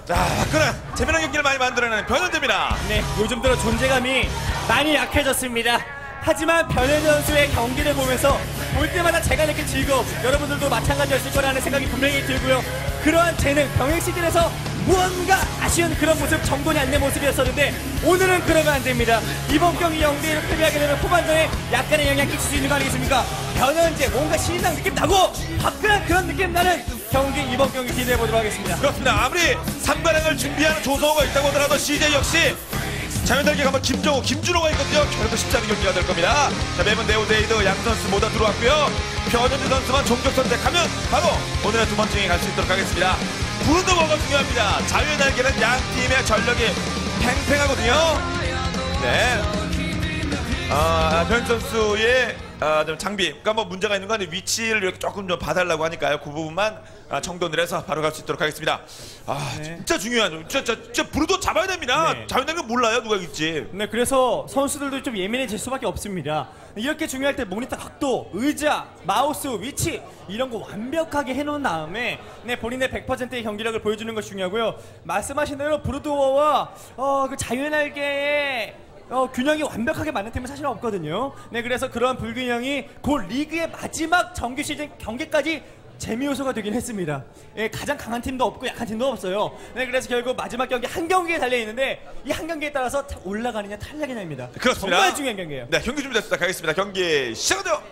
자, 화끈한 재미난 경기를 많이 만들어내는 변현재입니다. 네, 요즘 들어 존재감이 많이 약해졌습니다. 하지만 변현 선수의 경기를 보면서 볼 때마다 제가 느낀 즐거움, 여러분들도 마찬가지였을 거라는 생각이 분명히 들고요. 그러한 재능, 병행 시즌에서 무언가 아쉬운 그런 모습, 정돈이 안 된 모습이었었는데 오늘은 그러면 안 됩니다. 이번 경기 0대1로 패배하게 되면 후반전에 약간의 영향 끼칠 수 있는 거 아니겠습니까? 변현재 뭔가 신상 느낌 나고 화끈한 그런 느낌 나는 경기, 이번 경기 기대해 보도록 하겠습니다. 그렇습니다. 아무리 3관왕을 준비하는 조성호가 있다고 하더라도 CJ 역시 자유연하게 가면 김정호, 김준호가 있거든요. 결코 쉽지 않은 경기가 될 겁니다. 자, 매번 네오데이드 양 선수 모두 들어왔고요. 변현재 선수만 종족 선택하면 바로 오늘의 두 번째 경기 갈 수 있도록 하겠습니다. 브루도어가 중요합니다. 자유연하게는 양 팀의 전력이 팽팽하거든요. 네. 변 선수의 좀 장비, 그러니까 뭐 문제가 있는 건 위치를 이렇게 조금 좀 봐달라고 하니까요. 그 부분만 정돈을 해서 바로 갈 수 있도록 하겠습니다. 진짜 중요한, 진짜 브루도 잡아야 됩니다. 네. 자유연하게 몰라요, 누가 이길지. 네, 그래서 선수들도 좀 예민해질 수밖에 없습니다. 이렇게 중요할 때 모니터 각도, 의자, 마우스, 위치 이런 거 완벽하게 해놓은 다음에 본인의 100%의 경기력을 보여주는 것이 중요하고요. 말씀하신 대로 브루도어와 그 자유날개의 균형이 완벽하게 맞는 팀은 사실 없거든요. 네, 그래서 그러한 불균형이 곧 리그의 마지막 정규 시즌 경기까지 재미 요소가 되긴 했습니다. 예, 가장 강한 팀도 없고 약한 팀도 없어요. 네, 그래서 결국 마지막 경기 한 경기에 달려 있는데 이 한 경기에 따라서 올라가느냐 탈락이냐입니다. 그렇습니다. 정말 중요한 경기예요. 네, 경기 준비됐습니다. 가겠습니다. 경기 시작하죠.